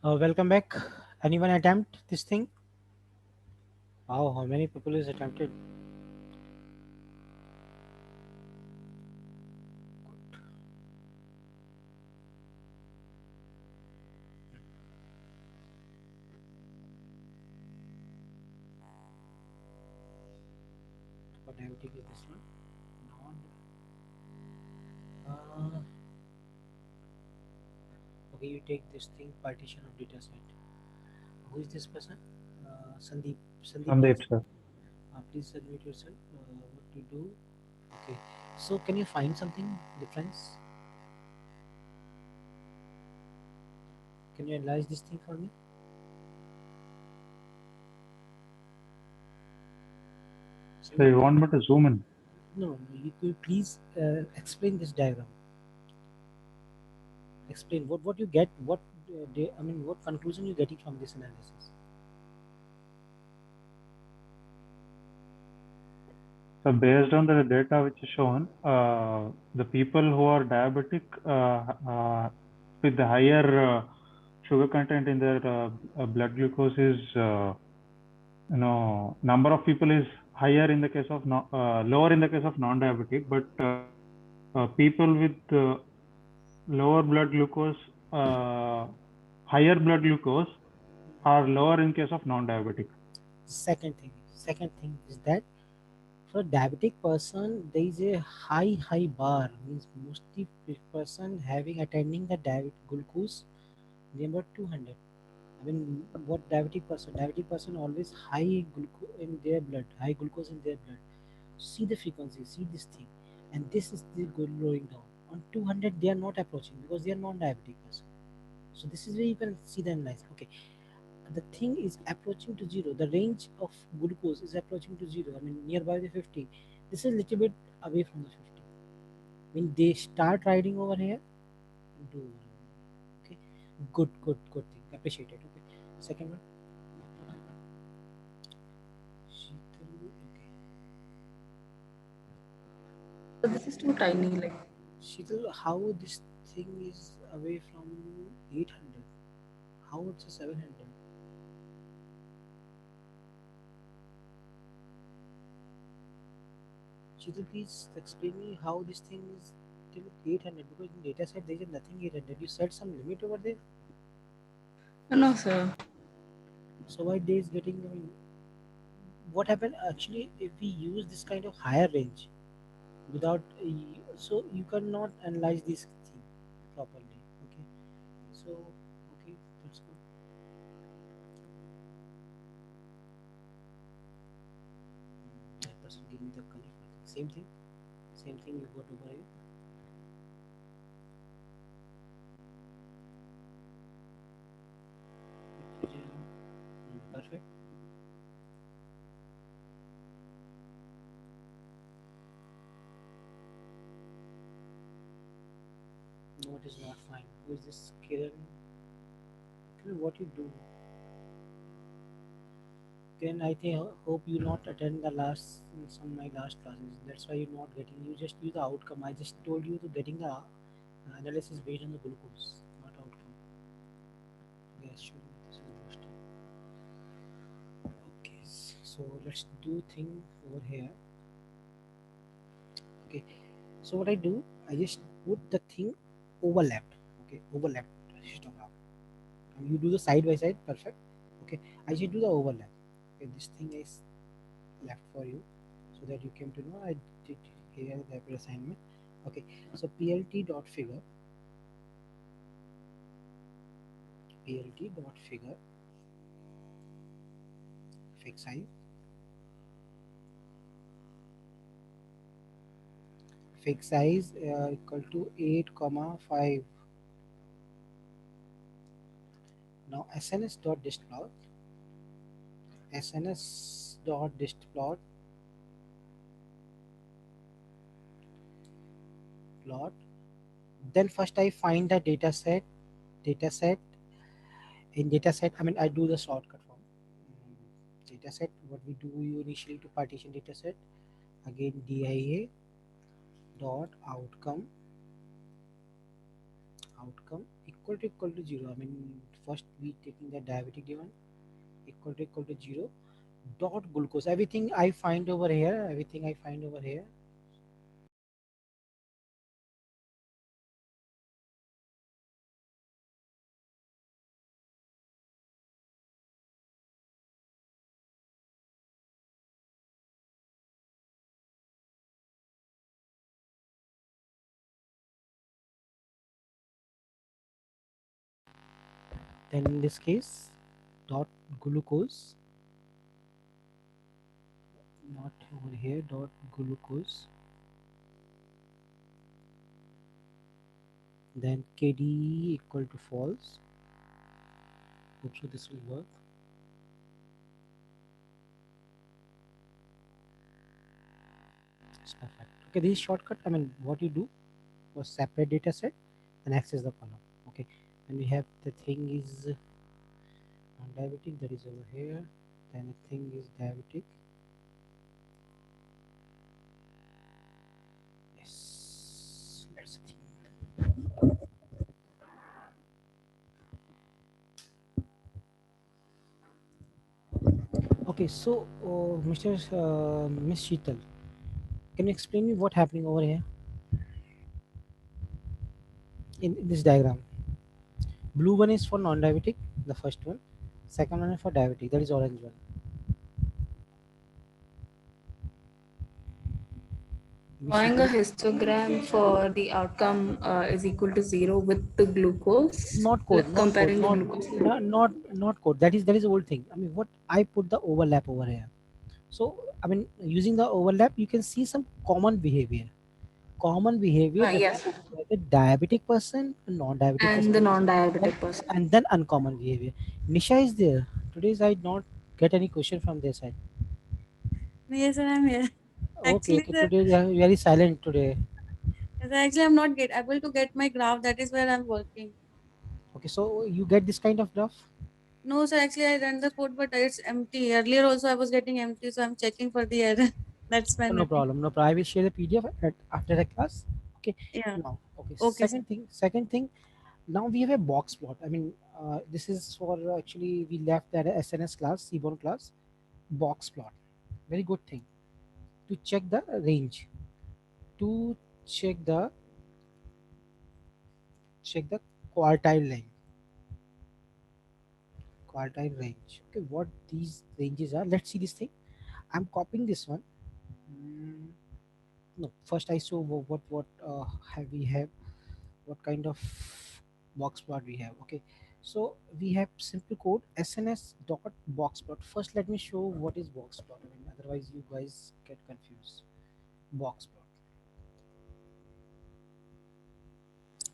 Welcome back. Anyone attempt this thing? Wow, how many people is attempted? What diabetic is this one? Non. Okay, you take this thing, partition of data set. Who is this person? Sandeep. Sandeep, sir. Please admit yourself. What to do? Okay. So can you find something difference? Can you analyze this thing for me? So you want me to zoom in? No, you could please explain this diagram. Explain what you get. I mean, what conclusion you getting from this analysis? So based on the data which is shown, the people who are diabetic with the higher sugar content in their blood glucose is, number of people is higher in the case of lower in the case of non-diabetic, but people with lower blood glucose, higher blood glucose are lower in case of non-diabetic. Second thing is that for a diabetic person, there is a high bar. Means mostly person having attending the diabetic glucose number 200. I mean, what diabetic person always high glucose in their blood, high glucose in their blood. See the frequency, see this thing, and this is the going down. On 200, they are not approaching because they are non-diabetic person. So this is where you can see the analysis. Okay, the thing is approaching to zero. The range of glucose is approaching to zero. I mean, nearby the 50. This is a little bit away from the 50. When they start riding over here, do okay. Good thing. Appreciate it. Okay. Second one. Sheetal, okay. So this is too tiny, like. Sheetal, how this thing is away from 800? How it's a 700? Sheetal, please explain me how this thing is till 800 because in data set there is nothing 800. You set some limit over there. No, sir. So why they is getting? I mean, what happened actually if we use this kind of higher range without so you cannot analyze this thing properly. Okay, so okay, that's good. That person give me the color for the same thing you got over here. Perfect. No, it is not fine. Who is this Kiran? Kiran, what you do? Kiran, I think hope you not attend the last some my last classes. That's why you're not getting. You just use the outcome. I just told you to getting the analysis based on the glucose, not outcome. Yes, sure. This is boosted. Okay, so let's do thing over here. Okay, so what I do, I just put the thing overlapped. Okay, overlapped histogram. And you do the side by side, perfect. Okay, I should do the overlap. Okay, this thing is left for you so that you came to know I did here the assignment. Okay, so plt dot figure fix size equal to 8 comma 5. Now sns dot dist plot plot. Then first I find the data set in dataset. I mean, I do the shortcut form. Dataset, what we do you initially to partition dataset, again dia dot outcome equal to 0. I mean, first we taking the diabetic given equal to 0 dot glucose. Everything I find over here. Everything I find over here. Then in this case, dot glucose, not over here, dot glucose. Then kd equal to false. Hope so this will work. It's perfect. Okay, this is shortcut. I mean, what you do was separate data set and access the column. Okay, and we have the thing is non-diabetic, that is over here. Then the thing is diabetic. Yes, that's the thing. Okay, so Mr. Miss Sheetal, can you explain me what happening over here in this diagram? Blue one is for non-diabetic, the first one. Second one is for diabetic, that is orange one. Miss Drawing a Sheetal? histogram for the outcome is equal to 0 with the glucose, Not code, like not code, comparing the not glucose. not code. That is the old thing. I mean, what I put the overlap over here. So I mean, using the overlap, you can see some common behavior. Common behavior Yes, defined by the diabetic person and non-diabetic and the person, and, non-diabetic person. and then uncommon behavior. Nisha is there. Today's I not get any question from their side. Yes, sir, I'm here. Okay, Actually, okay. sir, Today they are very silent today. actually, I'm not able to get my graph. That is where I'm working. Okay, so you get this kind of graph. No, sir, actually, I run the code, but it's empty. Earlier, also, I was getting empty, so I'm checking for the error. That's why Oh, no nothing. problem, no problem. I will share the PDF after the class. Okay. Yeah. Now, okay. Okay, sir. Second thing. Now we have a box plot. I mean, this is for actually we left that SNS class, Seaborn class, box plot. Very good thing to check the range, to check the quartile length, quartile range. Okay, what these ranges are. Let's see this thing. I'm copying this one. Mm, no, first I saw what have we have, what kind of box plot we have. Okay, so we have simple code sns dot box plot. First let me show what is box plot. I mean, otherwise you guys get confused. Box plot,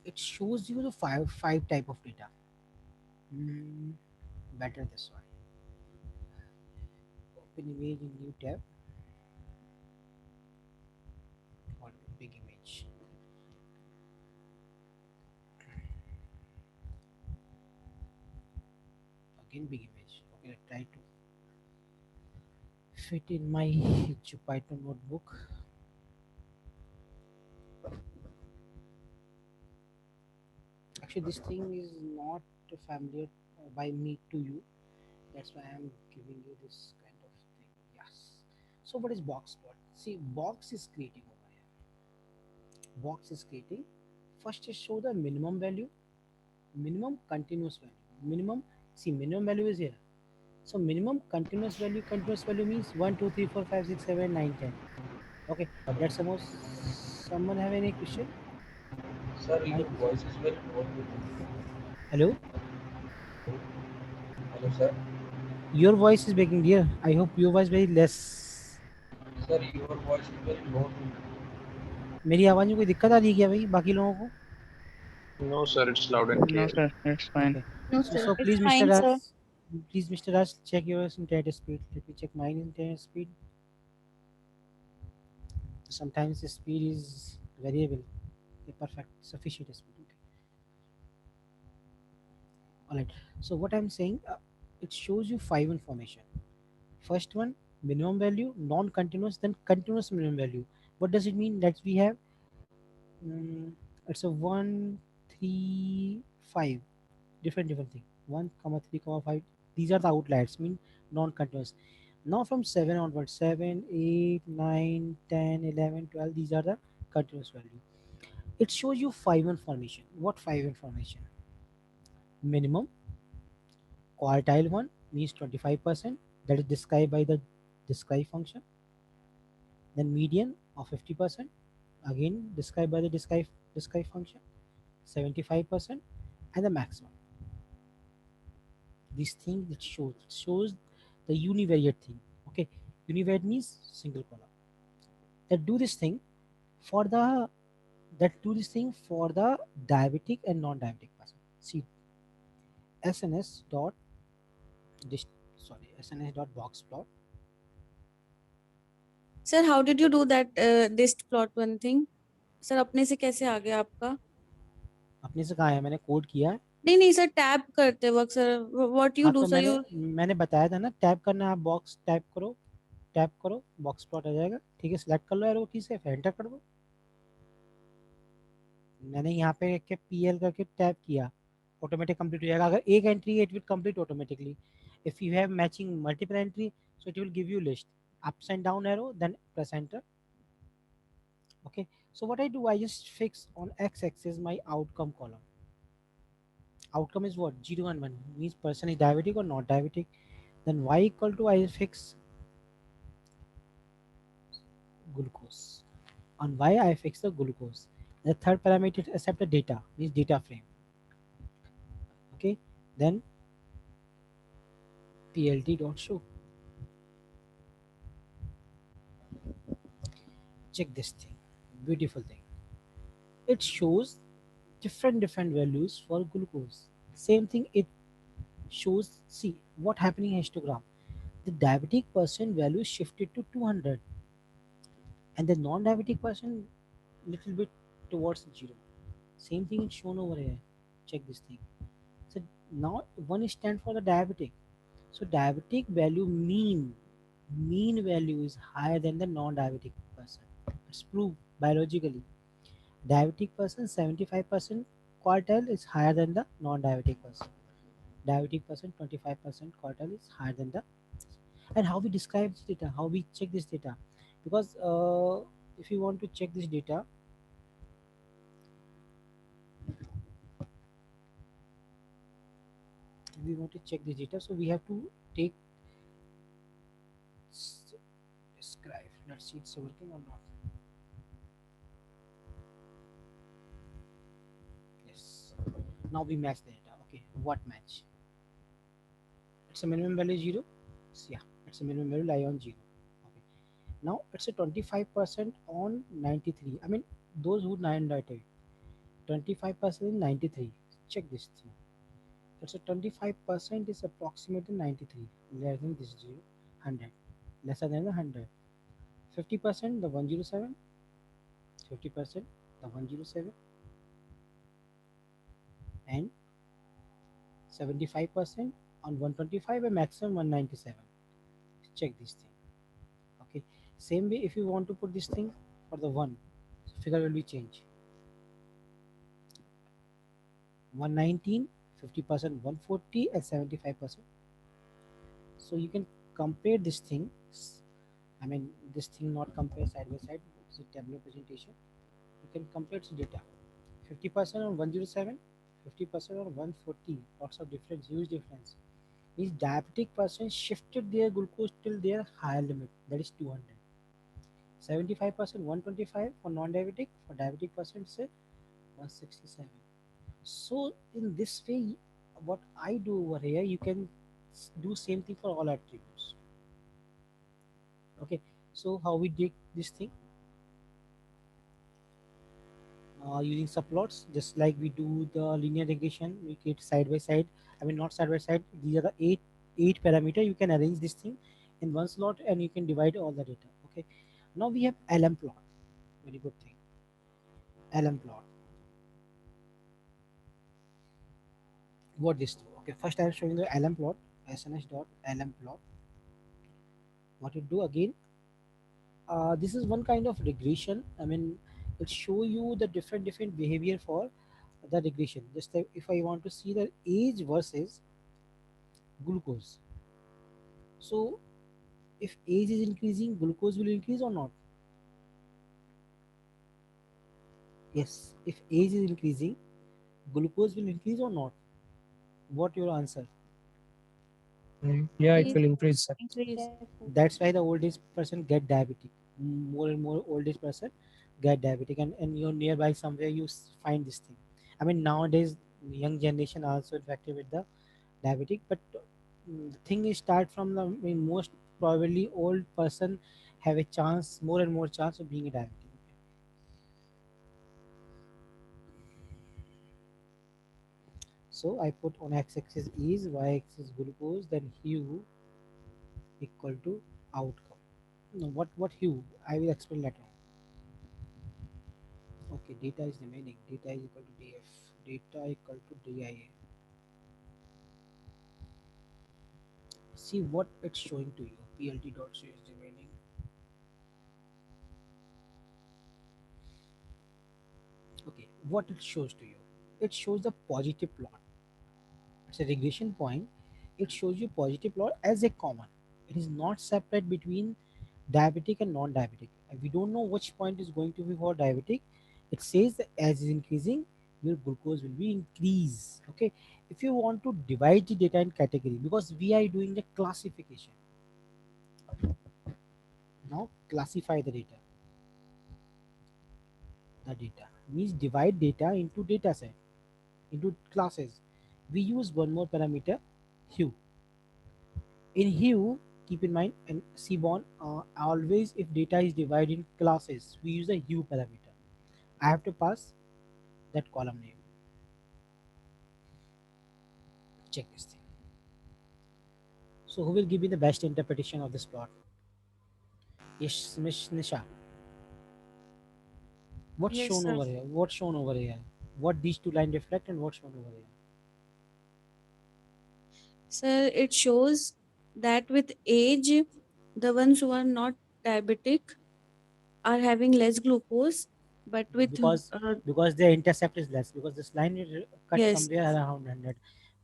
it shows you the five type of data. mm, Better this one. Open image in new tab, or big image. Again big image. Okay, let's try to fit in my Python notebook. Actually this thing is not familiar by me to you, that's why I'm giving you this kind of thing. Yes. So what is box plot? See, box is creating over here. Box is creating. First is show the minimum value, minimum continuous value. Minimum, see minimum value is here. So minimum continuous value means 1, 2, 3, 4, 5, 6, 7, 9, 10. Okay, let's suppose someone have any question. Sir, Mic your is on. voice is very low. Hello, Hello, sir. your voice is breaking dear. I hope your voice very less. Sir, your voice is very low. मेरी आवाज में कोई दिक्कत आ रही है क्या भाई बाकी लोगों को? No, sir, it's loud and No, clear. sir, it's fine. Okay. No, So, sir. so It's please, Mr. fine, Raj, sir. check your internet speed. Let me check mine internet speed. Sometimes the speed is variable. Okay, perfect, sufficient speed. Okay. All right. So what I'm saying, it shows you five information. First one, minimum value, non-continuous, then continuous minimum value. What does it mean? That we have, it's a 1, 3, 5 different thing, 1 comma 3 comma 5. These are the outliers, mean non-continuous. Now from 7 onwards, 7, 8, 9, 10, 11, 12, these are the continuous value. It shows you 5 information. What 5 information? Minimum, quartile 1 means 25%, that is described by the describe function. Then median of 50%, again described by the describe function, 75%, and the maximum. This thing that shows the univariate thing. Okay, univariate means single column. That do this thing for the diabetic and non-diabetic person. See, SNS dot this SNS dot box plot. Sir, how did you do that list plot one thing? Sir अपने से कैसे आ गया आपका? अपने से कहा है, मैंने कोड किया है. नहीं सर, टैप करते वक्त सर व्हाट यू हाँ डू तो सर यू मैंने बताया था ना, टैप करना है, आप बॉक्स टैप करो बॉक्स प्लॉट आ जाएगा. ठीक है, सेलेक्ट कर लो एरो की से, एंटर कर दो. मैंने यहाँ पे के PL करके टैप किया, ऑटोमेटिक कंप्लीट हो जाएगा. अगर एक एंट्री है it will complete automatically. If you have matching multiple entry so it will give you list, ups and down arrow, then press enter. Okay, so what I do, I just fix on x-axis my outcome column. Outcome is what? 0 and 1 means person is diabetic or not diabetic. Then y equal to, I fix glucose. On y I fix the glucose. The third parameter is accept the data, means data frame. Okay, then plt dot show. Check this thing, beautiful thing. It shows different values for glucose. Same thing it shows. See what happening in histogram. The diabetic person value shifted to 200 and the non-diabetic person little bit towards 0. Same thing is shown over here. Check this thing. So now one stand for the diabetic. So diabetic value mean value is higher than the non-diabetic person. It's proved biologically. Diabetic person 75% quartile is higher than the non-diabetic person. Diabetic person 25% quartile is higher than the. And how we describe this data, how we check this data, because if you want to check this data, we want to check this data, so we have to take describe. Let's see it's working or not. Yes, now we match the data. Okay, what match? It's a minimum value 0. So yeah, it's a minimum value lie on 0. Okay, now it's a 25% on 93. I mean those who 9.8, 25% is 93. Check this thing. It's a 25% is approximately 93, less than this 0, 100, lesser than the 100. 50% the 107, 50% the 107, and 75% on 125 and maximum 197. Check this thing. Okay, same way if you want to put this thing for the 1, so figure will be changed. 119, 50%, 140, and 75%. So you can compare this thing. I mean this thing not compare side by side, it's a tabular presentation. You can compare its data. 50% on 107, 50% on 140. Lots of difference, huge difference. Means diabetic person shifted their glucose till their higher limit, that is 200. 75% 125 for non-diabetic, for diabetic person say 167. So in this way, what I do over here, you can do same thing for all attributes. Okay, so how we did this thing, using subplots, just like we do the linear regression, we get side by side. I mean not side by side, these are the eight parameter. You can arrange this thing in one slot and you can divide all the data. Okay, now we have LM plot, very good thing. LM plot, what this do? Okay, first I am showing the LM plot, SNS dot LM plot. What it do again, this is one kind of regression. I mean it show you the different behavior for the regression. Just like if I want to see the age versus glucose. So if age is increasing, glucose will increase or not? Yes. If age is increasing, glucose will increase or not? What your answer? Yeah, it Increase. will increase, sir. Increase. That's why the old age person get diabetic. More and more old age person get diabetic, and you're nearby somewhere you find this thing. I mean nowadays young generation are also infected with the diabetic, but the thing is start from the, I mean, most probably old person have a chance, more and more chance of being a diabetic. So I put on x-axis is, y-axis glucose, then hue equal to outcome. No, what hue? I will explain later. Okay, data is remaining. Data is equal to df. Data equal to dia. See what it's showing to you. Plt dot show is remaining. Okay, what it shows to you? It shows the positive plot. It's a regression point. It shows you positive plot as a common. It is not separate between diabetic and non-diabetic. And we don't know which point is going to be for diabetic. It says that as is increasing, your glucose will be increase. Okay. If you want to divide the data in category, because we are doing the classification. Now classify the data. The data means divide data into data set, into classes. We use one more parameter, hue. In hue, keep in mind and Seaborn, always if data is divided in classes, we use a hue parameter. I have to pass that column name. Check this thing. So who will give me the best interpretation of this plot? Yes, Miss Nisha. What's Yes, shown sir. over here? What's shown over here? What these two lines reflect and what's shown over here? Sir, it shows that with age, the ones who are not diabetic are having less glucose, but with because because their intercept is less, because this line is cut yes, somewhere around 100,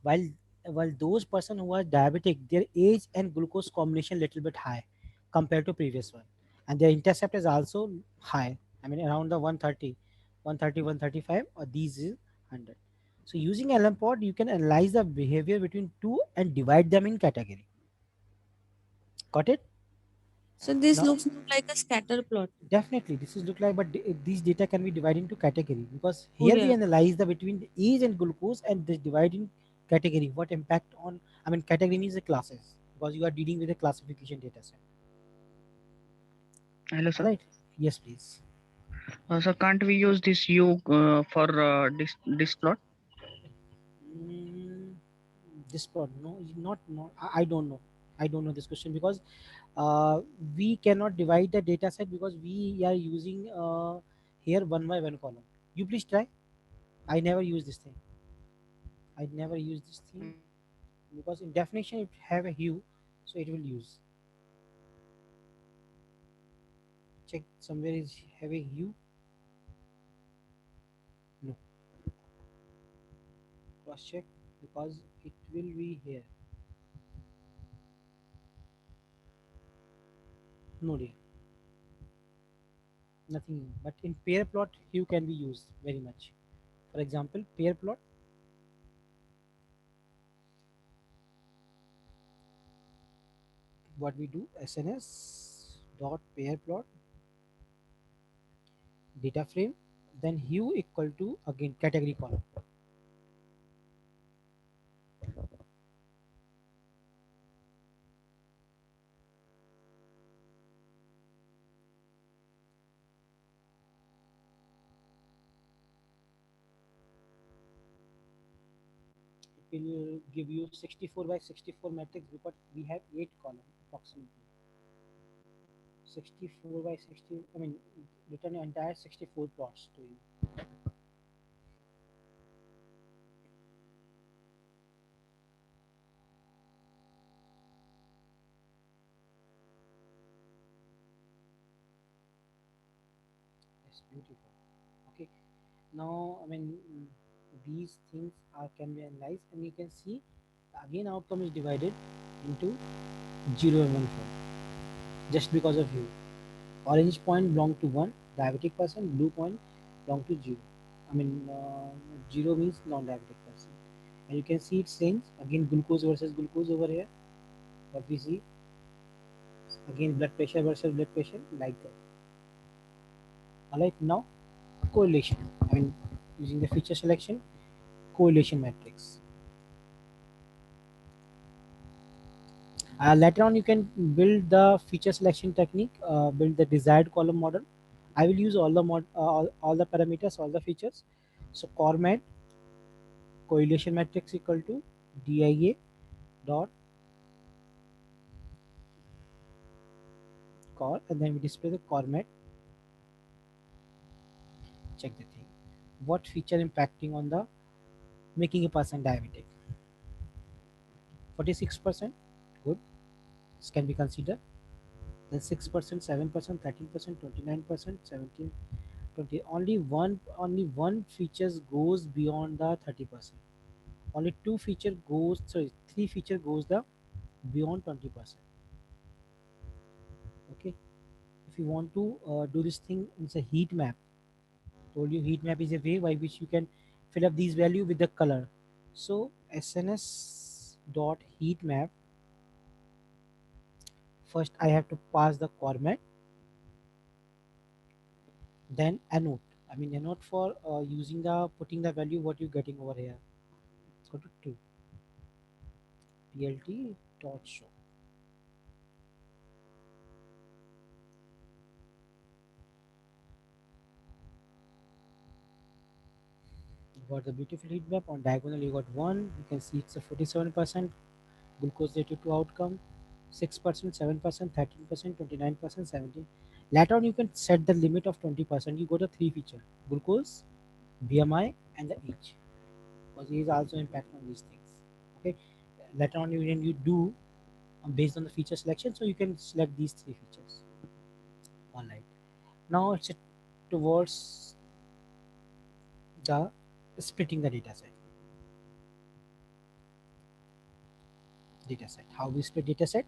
while those person who are diabetic, their age and glucose combination little bit high compared to previous one, and their intercept is also high. I mean around the 130, 130, 135, or these is 100. So using LM pod you can analyze the behavior between two and divide them in category. Got it? so this Now looks more like a scatter plot. definitely, this is look like, but these data can be divided into category, because Oh here we yeah. analyze the between the age and glucose and this divide in category. What impact on? I mean, category means the classes, because you are dealing with a classification data set. Hello, All sir. right. Yes, please. So can't we use this U for this plot? Mm, this plot, no, not no. I don't know. I don't know this question, because we cannot divide the data set, because we are using here one by one column. You please try. I never use this thing. I never use this thing, because in definition it have a hue, so it will use. Check somewhere is have a hue. No, cross check, because it will be here. No dear, nothing. But in pair plot hue can be used very much. For example, pair plot, what we do, SNS dot pair plot data frame, then hue equal to again category column. It will give you 64 by 64 matrix, because we have 8 column approximately. 64 by 60, I mean return entire 64 plots to you. It's beautiful. Okay, now I mean these things are can be analyzed, and you can see again outcome is divided into 0 and 1 form just because of you. Orange point belong to 1 diabetic person, blue point belong to 0. I mean 0 means non-diabetic person. And you can see it change again, glucose versus glucose over here. What we see again, blood pressure versus blood pressure, like that. Alright, now correlation. I mean, using the feature selection, correlation matrix. Later on, you can build the feature selection technique, build the desired column model. I will use all the all the parameters, all the features. So cormat correlation matrix equal to dia dot cor, and then we display the cormat. Check the thing. What feature impacting on the making a person diabetic? 46%. Good. This can be considered. Then 6%, 7%, 13%, 29%, 17, 20. Only one features goes beyond the 30%. Only three feature goes the beyond 20%. Okay. If you want to do this thing, it's a heat map. Told you heat map is a way by which you can fill up these value with the color. So SNS dot heat map. First, I have to pass the format, then annote. I mean annote for using the putting the value what you're getting over here. Go to 2 plt dot show. You got the beautiful heat map. On diagonal you got 1. You can see it's a 47% glucose related to outcome, 6%, 7%, 13%, 29%, 17. Later on you can set the limit of 20%. You go to 3 feature: glucose, BMI, and the age, because age also impact on these things. Okay, later on you do based on the feature selection, so you can select these 3 features. All right, now it's towards the splitting the data set. How we split data set?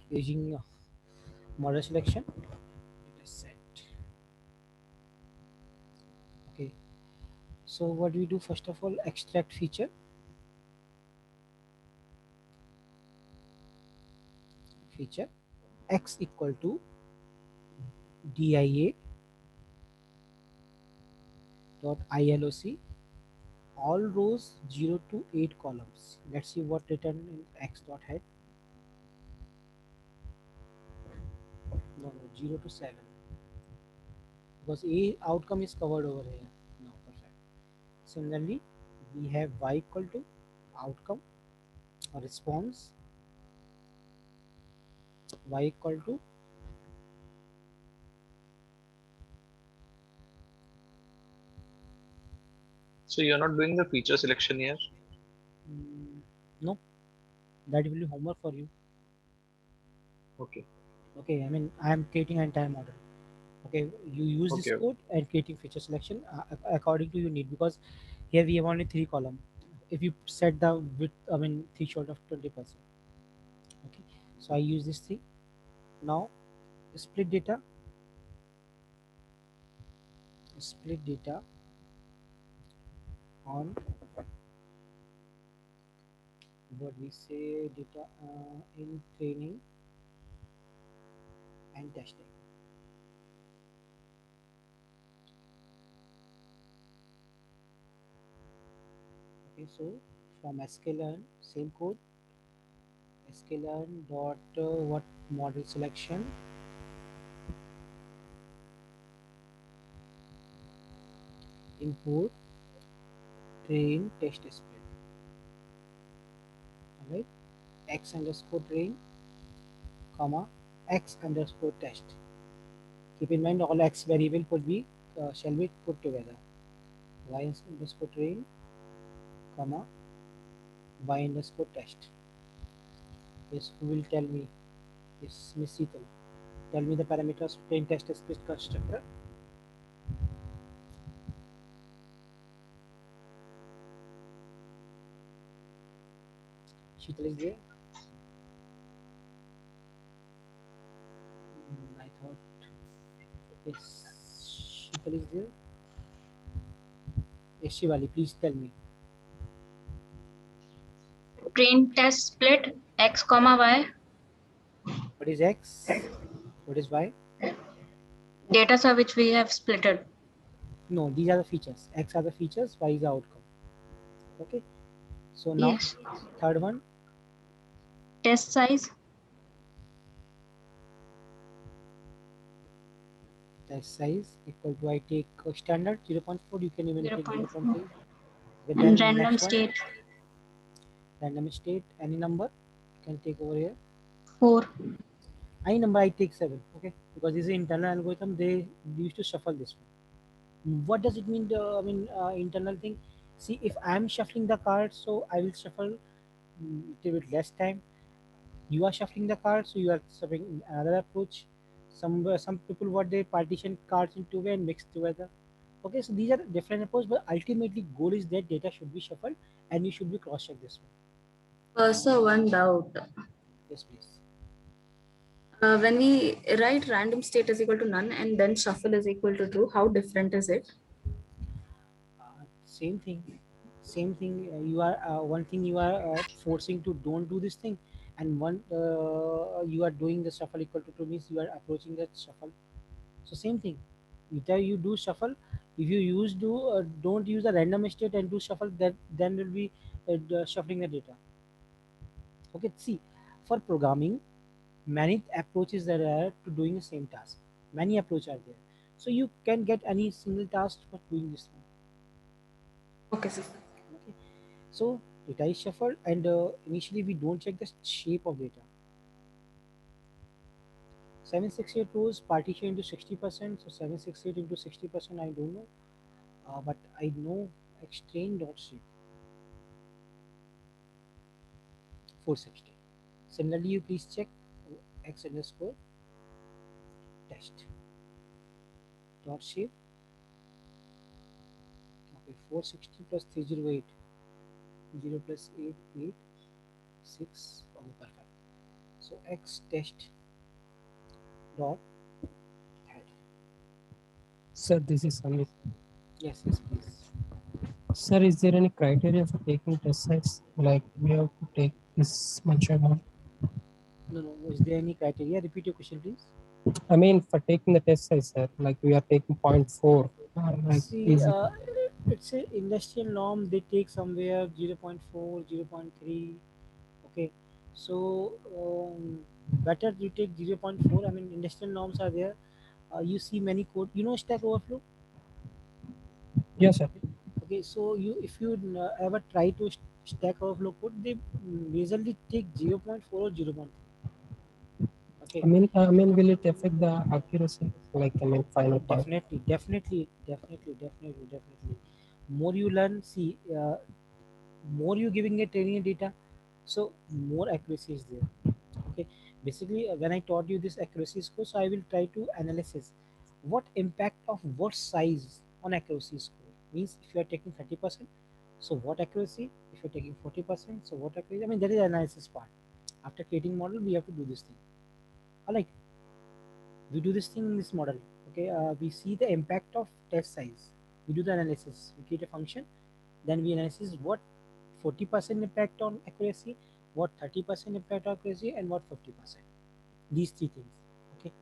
Using model selection. Data set. Okay, so what do we do? First of all, extract feature. Feature x equal to dia dot iloc, all rows 0 to 8 columns. Let's see what written in x dot head. No, 0 to 7, because a outcome is covered over here. No, perfect. Similarly, we have y equal to outcome or response, y equal to So you're not doing the feature selection here? no, that will be homework for you. Okay. Okay, I mean I am creating an entire model. Okay, you use this Okay. code and creating feature selection according to your need, because here we have only 3 column. If you set the width, I mean threshold of 20%. Okay, so I use this thing. Now split data, on what we say data in training and testing. Okay, so from sklearn, same code, sklearn dot what model selection, import train test split. Alright, x underscore train comma x underscore test. Keep in mind all x variable could be shall be put together. Y underscore train comma y underscore test. Yes, who will tell me? Yes, Miss Seetal. Tell me the parameters of train test split constructor. Sheetal is there. I thought yes, Sheetal is there. Yes, Shivali, please tell me. Print test split x comma y. What is X? What is Y? Data set which we have splitted. No, these are the features. X are the features, Y is the outcome. Okay. So now Yes. third one, Test size. test size equal to I take standard 0.4. You can even take 0.4. 0.3. Okay, And then random next one, state. random state. Any number you can take over here. 4. Any number I take 7. Okay, because this is internal algorithm. They used to shuffle this one. What does it mean? Internal thing. See, if I am shuffling the cards, so I will shuffle little bit less time. You are shuffling the cards, so you are shuffling another approach. Some people what they partition cards into way and mix together. Okay, so these are different approaches, but ultimately goal is that data should be shuffled and you should be cross check this one. So one doubt. Yes, please. When we write random state is equal to none and then shuffle is equal to true, how different is it? Same thing. Same thing. You are one thing you are forcing to don't do this thing, and one you are doing the shuffle equal to true means you are approaching the shuffle. So same thing. Either you do shuffle, if you use do don't use the random state and do shuffle, that then will be shuffling the data. Okay, see, for programming, many approaches that are to doing the same task. Many approaches are there, so you can get any single task for doing this one. Okay, sir. Okay, so data is shuffled, and initially we don't check the shape of data. 768 rows partition into 60%. So 768 into 60%, I don't know, but I know extrain dot shape 460. Similarly, you please check x underscore test dot shape. Okay, 460 plus 308, 0 plus 8, 8, 6. Okay, perfect. So x test dot head. Sir, this is Samit. Yes, yes, please. Sir, is there any criteria for taking test sites? Like we have to take this much amount? No, no. Is there any criteria? Repeat your question, please. I mean, for taking the test size, sir, like we are taking 0.4. Like, See, is it? it's a industrial norm. They take somewhere 0.4, 0.3. Okay, so better you take 0.4. I mean, industrial norms are there. You see many code. You know Stack Overflow. Yes, sir. Okay, so you if you ever try to Stack Overflow code, they majorly take 0.4 or 0.3. Okay, Will it affect the accuracy? Like, final point. definitely. More you learn, see, more you giving a training data, so more accuracy is there. Okay, basically when I taught you this accuracy score, so I will try to analysis what impact of what size on accuracy score means. If you are taking 30%, so what accuracy? If you're taking 40%, so what accuracy? I mean, that is the analysis part. After creating model, we have to do this thing. All right, we do this thing in this model. Okay, we see the impact of test size, we do the analysis, we create a function, then we analyze what 40% impact on accuracy, what 30% impact on accuracy, and what 50%. These three things. Okay,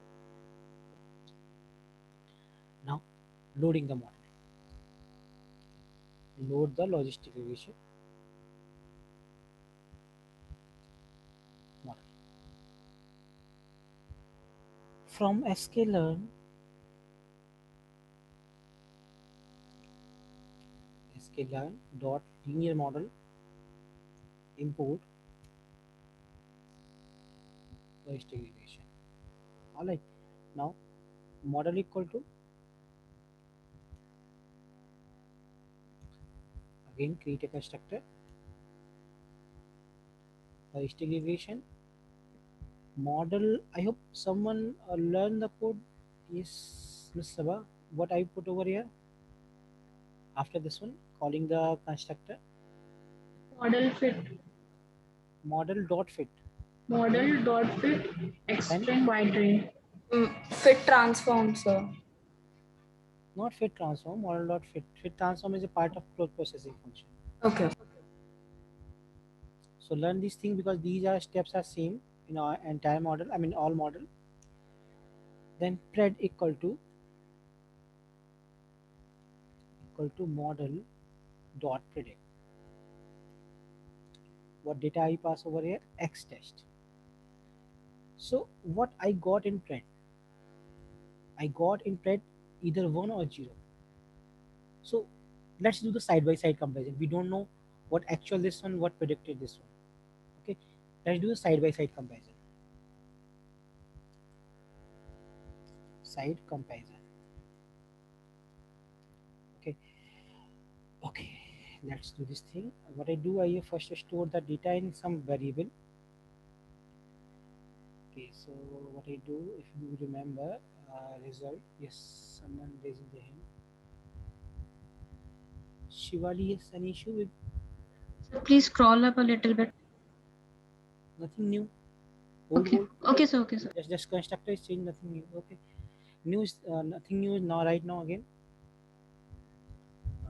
now loading the model. Load the logistic regression model from sklearn. Sklearn dot linear model import logistic regression. All right, now model equal to, again create a constructor, logistic regression model. I hope someone learned the code. Yes, Miss Sabha, what I put over here after this one, calling the constructor Model fit. Model dot fit. Model dot fit extend binary. Fit transform, sir. Not fit transform. Model dot fit. Fit transform is a part of processing function. Okay. So learn these things because these are steps are same in our entire model. I mean all model. Then pred equal to model dot predict. What data I pass over here? X test. So what I got in pred? I got in pred either 1 or 0. So let's do the side by side comparison. We don't know what actual this one, what predicted this one. Okay, let's do the side by side comparison. Side comparison. Okay, okay, let's do this thing. What I do, I first store the data in some variable. Okay, so what I do, if you remember, result. Yes, someone raising the hand. Shivali has an issue with So please scroll up a little bit. nothing new. Old, Okay. old. Okay, sir. Okay, sir. Just constructor is changed, nothing new. Okay, new is nothing new is now right now again.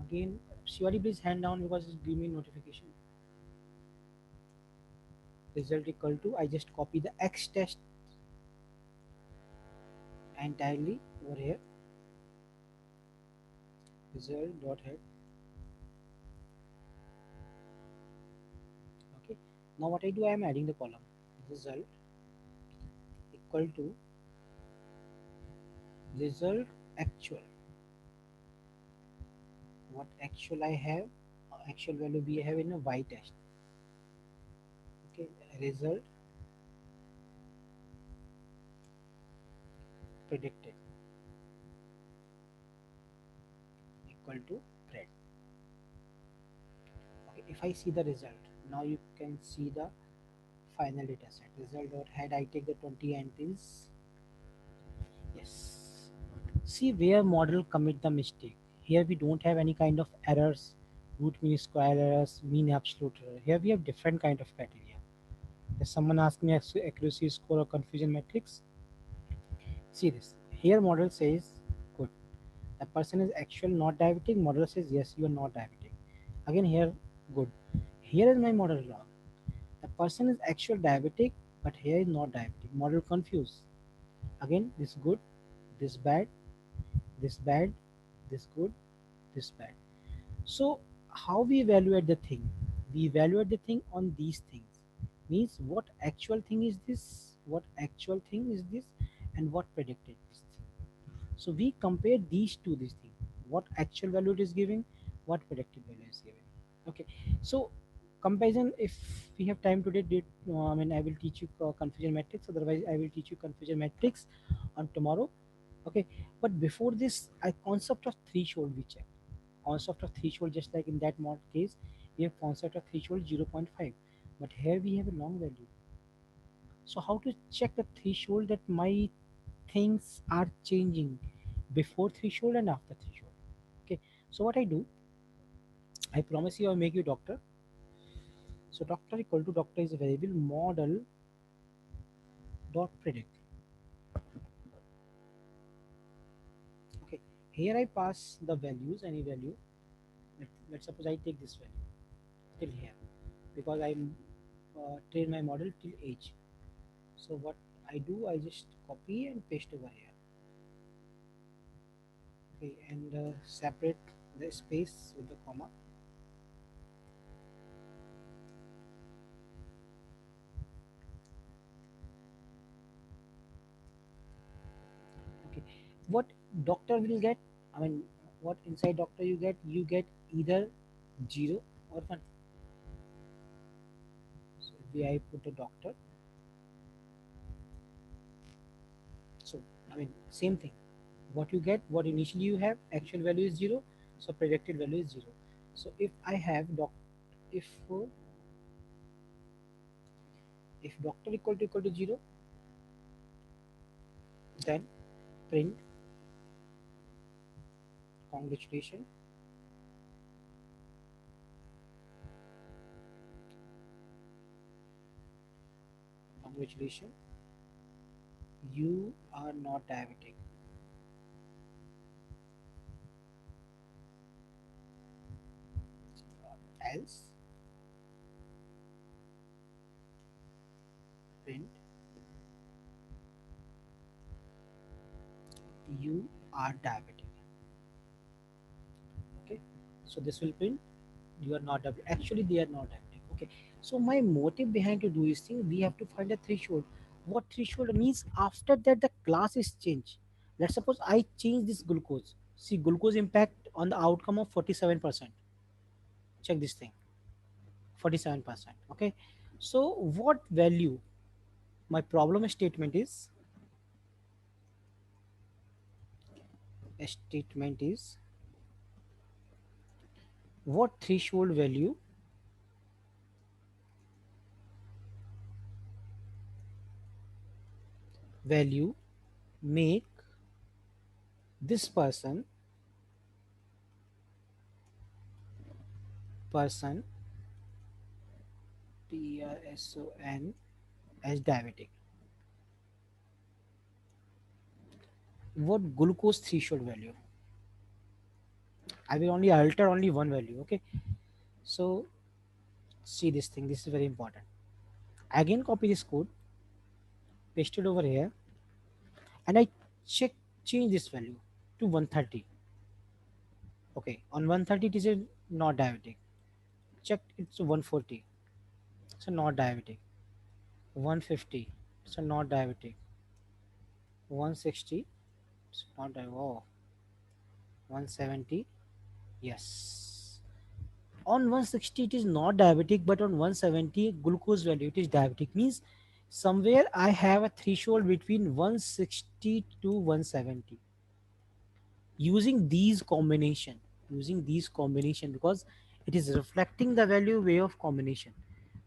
Again, Shivali, please hand down because it's giving me notification. Result equal to, I just copy the X test entirely over here. Result dot head. Okay. Now what I do, I am adding the column. Result equal to result actual. What actual I have? Actual value we have in a Y test. Okay. Result predicted equal to pred. Okay. If I see the result, now you can see the final data set. Result dot head, I take the 20 entries. Yes. See where model commit the mistake. Here we don't have any kind of errors, root mean square errors, mean absolute error. Here we have different kind of criteria. If someone asks me accuracy score or confusion matrix, see this. Here model says good. The person is actual not diabetic. Model says yes, you are not diabetic. Again here good. Here is my model wrong. The person is actual diabetic, but here is not diabetic. Model confused. Again this good, this bad, this bad, this good, this bad. So how we evaluate the thing? We evaluate the thing on these things. Means what actual thing is this, what actual thing is this, and what predicted this thing. So we compare these two, this thing. What actual value it is giving, what predicted value is giving. Okay. So comparison, if we have time today, I mean I will teach you confusion matrix. Otherwise I will teach you confusion matrix on tomorrow. Okay. But before this, I concept of threshold we check. Concept of threshold, just like in that mod case, we have concept of threshold 0.5, but here we have a long value. So how to check the threshold that my things are changing before threshold and after threshold? Okay, so what I do, I promise you I'll make you doctor. So doctor equal to, doctor is a variable, model dot predict. Okay, here I pass the values, any value. Let's suppose I take this value till here because I'm train my model till age. So what I do, I just copy and paste over here. Okay, and separate the space with the comma. Okay, what doctor will get? I mean, what inside doctor you get? You get either 0 or 1. So if I put the doctor, so I mean same thing. What you get, what initially you have, actual value is 0, so predicted value is 0. So if I have if if doctor equal to 0, then print congratulations, Congratulations, you are not diabetic. Else, print you are diabetic. Okay, so this will print you are not diabetic. Actually, they are not diabetic. Okay, so my motive behind to do this thing, we have to find a threshold. What threshold means? After that, the class is changed. Let's suppose I change this glucose. See, glucose impact on the outcome of 47%. Check this thing, 47%. Okay, so what value? My problem statement is statement is what threshold value make this person person as diabetic. What glucose threshold value? I will only alter only one value. Okay, so see this thing, this is very important. Again copy this code, paste it over here, and I check change this value to 130. Okay, on 130 it is a not diabetic. Check it's 140, so not diabetic. 150, so not diabetic. 160, it's not diabetic. Oh, 170, yes. On 160 it is not diabetic, but on 170 glucose value it is diabetic. Means somewhere I have a threshold between 160 to 170. Using these combination because it is reflecting the value way of combination.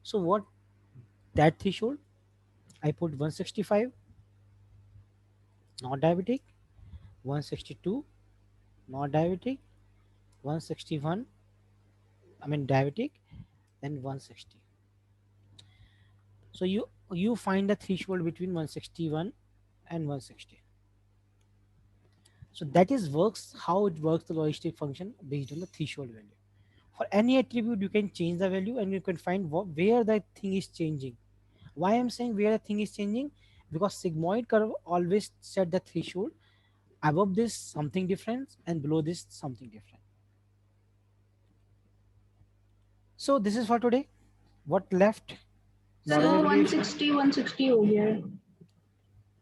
So what that threshold? I put 165 not diabetic, 162 not diabetic, 161 I mean diabetic, then 160. So you find the threshold between 161 and 160. So that is works how it works the logistic function based on the threshold value. For any attribute you can change the value and you can find where the thing is changing. Why I'm saying where the thing is changing? Because sigmoid curve always set the threshold above this something different and below this something different. So this is for today. What left? Sir Model वो evaluation. 160 160 हो गया है.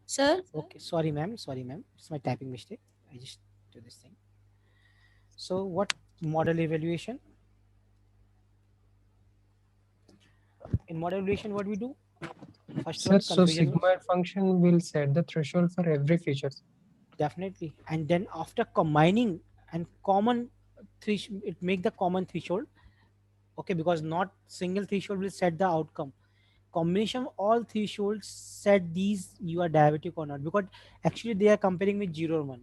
Sir, Okay, sorry ma'am, it's my typing mistake. I just do this thing. So what model evaluation? In model evaluation what we do? First Sir, one, so confusion. sigmoid function will set the threshold for every feature. Definitely. And then after combining and common it make the common threshold. Okay, because not single threshold will set the outcome. Combination of all thresholds set these you are diabetic or not, because actually they are comparing with 0 or 1.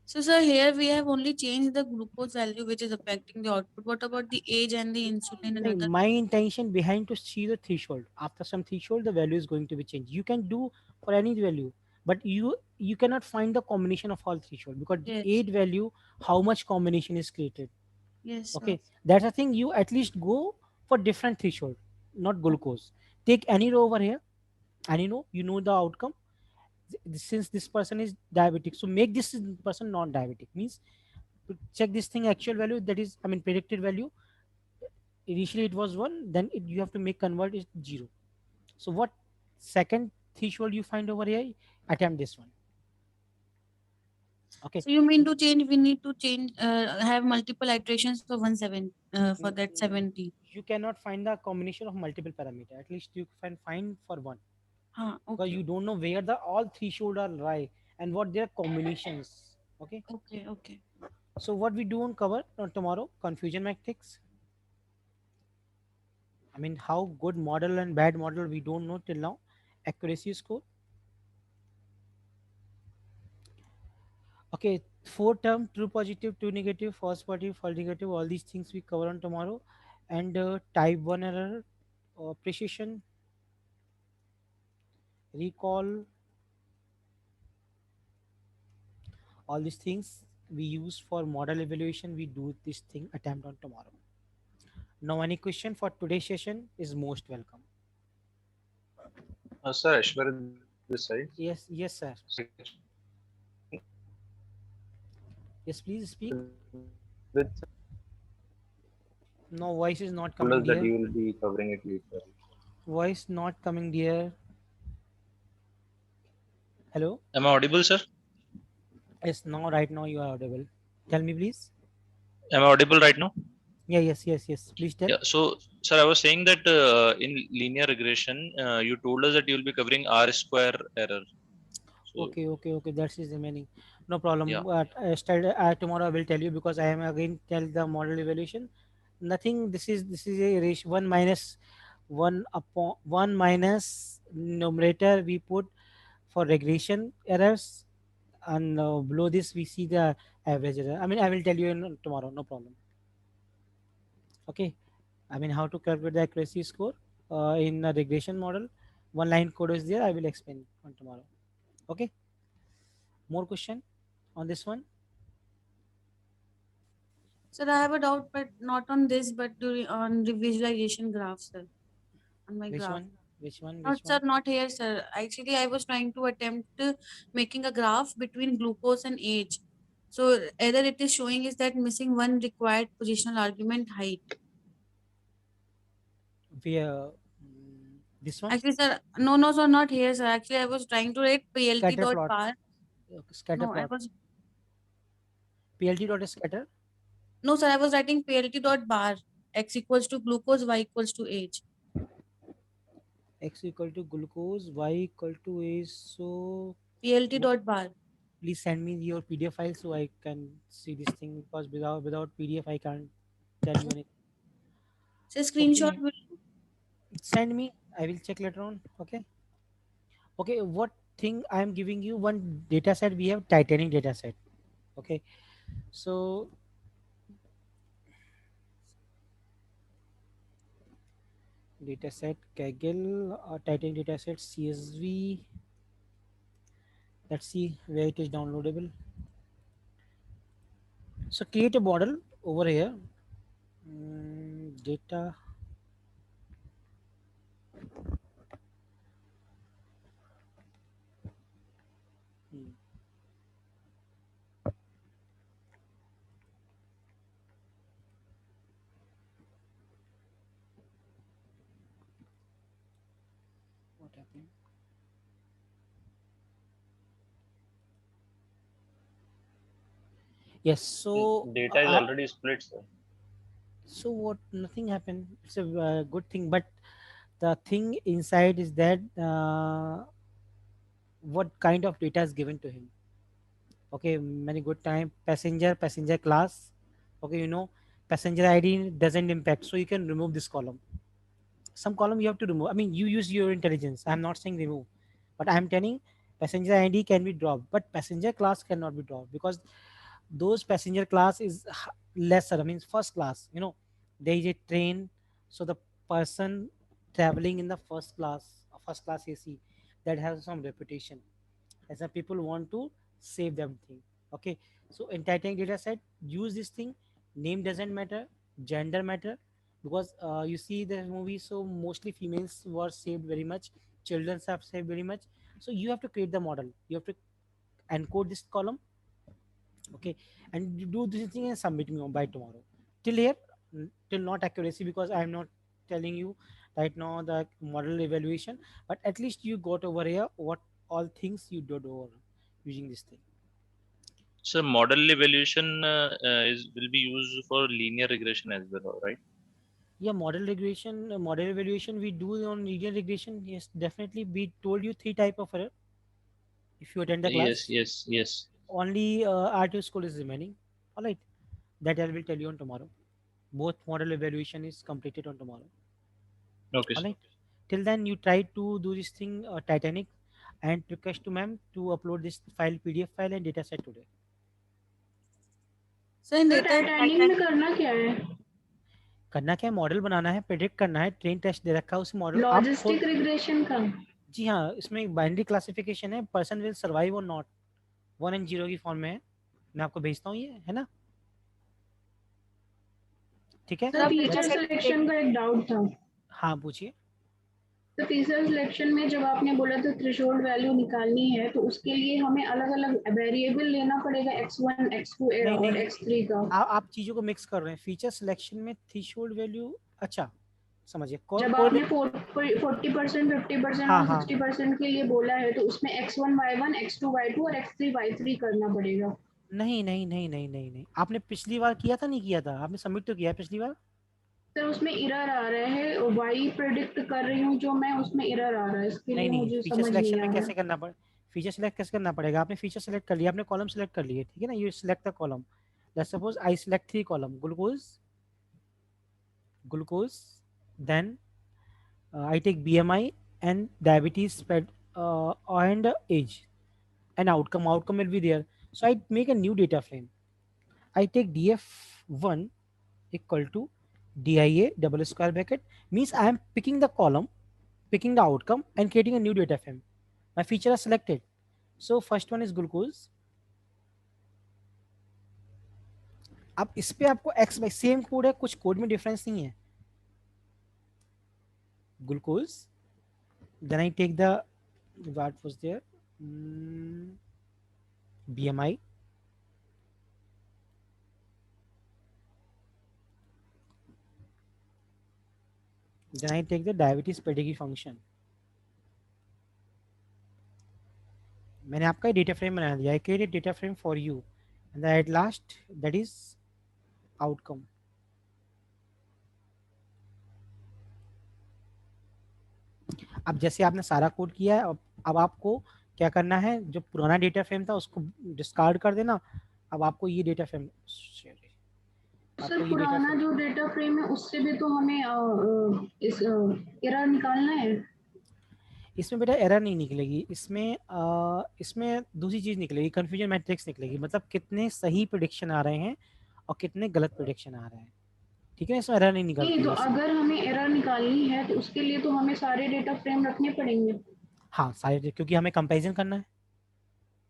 so sir, here we have only changed the glucose value which is affecting the output. What about the age and the insulin and Like, other? my intention behind to see the threshold. After some threshold, the value is going to be changed. You can do for any value, but you cannot find the combination of all threshold because Yes, eight value, how much combination is created. yes, sir. Okay, that's the thing. You at least go for different threshold, not glucose. Take any row over here, and you know the outcome. Since this person is diabetic, so make this person non-diabetic. Means to check this thing actual value, that is I mean predicted value. Initially it was 1, then you have to make convert is 0. So what second threshold you find over here? Attempt this one. Okay. So you mean to change? We need to change. Have multiple iterations for 17. For that Mm, 70. you cannot find the combination of multiple parameter. At least you can find for one, because Okay, you don't know where the all threshold are lie and what their combinations. Okay. okay, okay. So what we do on cover tomorrow, confusion matrix. I mean how good model and bad model we don't know till now. Accuracy score. Okay, 4 term, true positive, true negative, false positive, false negative, all these things we cover on tomorrow. And type 1 error, precision, recall, all these things we use for model evaluation. We do this thing attempt on tomorrow. Now, any question for today's session is most welcome. Sir, Ashwar this side. Yes, yes, sir. Yes, please speak. With No, voice is not told coming, us that dear. you will be covering it later. Voice not coming, dear. Hello. Am I audible, sir? Yes, now right now you are audible. Tell me, please. Am I audible right now? Yeah, yes, yes, yes. Please tell. Yeah. So, sir, I was saying that in linear regression, you told us that you will be covering R square error. So, Okay, okay, okay. That is remaining. No problem. yeah. Tomorrow I will tell you because I am again tell the model evaluation. Nothing. This is a ratio one minus one upon one minus numerator we put for regression errors, and below this we see the average error. I mean, I will tell you tomorrow. No problem. Okay. I mean, how to calculate the accuracy score in a regression model. One line code is there. I will explain on tomorrow. Okay. More question on this one? Sir, I have a doubt, but not on this, but during on the visualization graph, sir. On my Which graph. one? Which one? Not, Which sir, one? not here, sir. Actually, I was trying to attempt making a graph between glucose and age. So either it is showing is that missing one required positional argument height. Where? This one? Actually, sir, no, sir, not here, sir. Actually, I was trying to write PLT Scatter dot plot. bar. Scatter No, I plot. was PLT dot scatter. no, sir. I was writing PLT dot bar. X equals to glucose, Y equals to age. X equal to glucose, Y equal to age. So PLT dot bar. please send me your PDF file so I can see this thing, because without PDF I can't tell you anything. So screenshot Okay, will send me. I will check later on. Okay. Okay. What thing I am giving you one data set? We have Titanic data set. Okay. So dataset Kaggle, Titanic dataset CSV. Let's see where it is downloadable. So create a model over here. Data. Hmm. What happened? Yes. So Data is already split, sir. so what? Nothing happened. It's a good thing, but the thing inside is that what kind of data is given to him. Okay, many good time. Passenger class. Okay, passenger ID doesn't impact, so you can remove this column. Some column you have to remove. I mean, you use your intelligence. I'm not saying remove, but I'm telling passenger ID can be dropped, but passenger class cannot be dropped because those passenger class is lesser. I mean, first class. There is a train, so the person traveling in the first class AC, that has some reputation. As a people want to save them thing. Okay, so in Titanic data set, use this thing. Name doesn't matter, gender matter, because you see the movie, so mostly females were saved very much, children have saved very much. So you have to create the model, you have to encode this column. Okay, and you do this thing and submit me by tomorrow. Till here, till not accuracy, because I am not telling you right now the model evaluation, but at least you got over here what all things you did over using this thing. So model evaluation will be used for linear regression as well, right? Yeah, model evaluation we do on linear regression. Yes, definitely. We told you three type of error if you attend the Yes, class. yes, yes. Only RTO school is remaining. All right, that I will tell you on tomorrow. Both model evaluation is completed on tomorrow. Okay, All sir. right. Till then, you try to do this thing Titanic, and request to ma'am to upload this file PDF file and data set today. So in sir data Titanic में करना क्या है? करना क्या है, model बनाना है, predict करना है, ट्रेन टेस्ट दे रखा है उस मॉडल आप लॉजिस्टिक रिग्रेशन का। जी हाँ, इसमें एक बाइनरी क्लासिफिकेशन है, पर्सन विल सर्वाइव और नॉट, 1 एंड 0 की फॉर्म में है, मैं आपको भेजता हूँ, ये है ना, ठीक है। सर फीचर सिलेक्शन का एक डाउट था। हाँ पूछिए। तो फीचर सिलेक्शन में जब आपने बोला तो थ्रेशोल्ड वैल्यू निकालनी है, तो उसके लिए हमें अलग अलग वेरिएबल लेना पड़ेगा x1 x2 नहीं और नहीं, x3 का। आप चीजों को मिक्स कर रहे हैं, फीचर सिलेक्शन में थ्रेशोल्ड वैल्यू, अच्छा समझिए, जब आपने 40%, 50% हाँ और हाँ 60% के लिए बोला है, तो उसमें x1 y1 x2 y2 और x3 y3 करना पड़ेगा। नहीं नहीं नहीं नहीं नहीं नहीं, आपने पिछली बार किया था, नहीं किया था आपने, सबमिट तो किया है पिछली बार। सर उसमें एरर आ रहा है, y प्रेडिक्ट कर रही हूँ जो मैं, उसमें एरर आ रहा है, इसके लिए नहीं मुझे फीचर समझ नहीं सिलेक्शन आ में रहा कैसे करना पड़े, फीचर सेलेक्ट कैसे करना पड़ेगा, आपने फीचर सेलेक्ट कर लिया, आपने कॉलम सेलेक्ट कर लिए, ठीक है ना, you select the column, let's suppose I select 3 column, glucose, then I take BMI and diabetes spread and age and outcome will be there. So I make a new data frame. I take DF1 equal to DIA double square bracket, means I am picking the column, picking the outcome and creating a new data frame. My feature are selected. So first one is glucose. अब इस पे आपको x by same code है, कुछ code में difference नहीं है, glucose, then I take the, what was there, BMI, then I take the diabetes pedigree function. मैंने आपका डेटा फ्रेम बना दिया, I create a data frame for you and then at last that is outcome. अब जैसे आपने सारा code किया है, अब आपको क्या करना है, जो पुराना डेटा फ्रेम था उसको डिस्कार्ड कर देना, अब आपको ये डेटा फ्रेम, सर पुराना जो डेटा फ्रेम है उससे भी तो हमें इस एरर निकालना है। इसमें बेटा एरर नहीं निकलेगी, इसमें दूसरी चीज निकलेगी, कंफ्यूजन मैट्रिक्स निकलेगी, मतलब कितने सही प्रेडिक्शन आ रहे हैं और कितने गलत प्रेडिक्शन आ रहे हैं, ठीक है, इसमें एरर नहीं निकलती नहीं, तो है। अगर हमें एरर निकालनी है तो उसके लिए तो हमें सारे डेटा फ्रेम रखने पड़ेंगे। हाँ सारे, क्योंकि हमें कंपैरिजन करना है।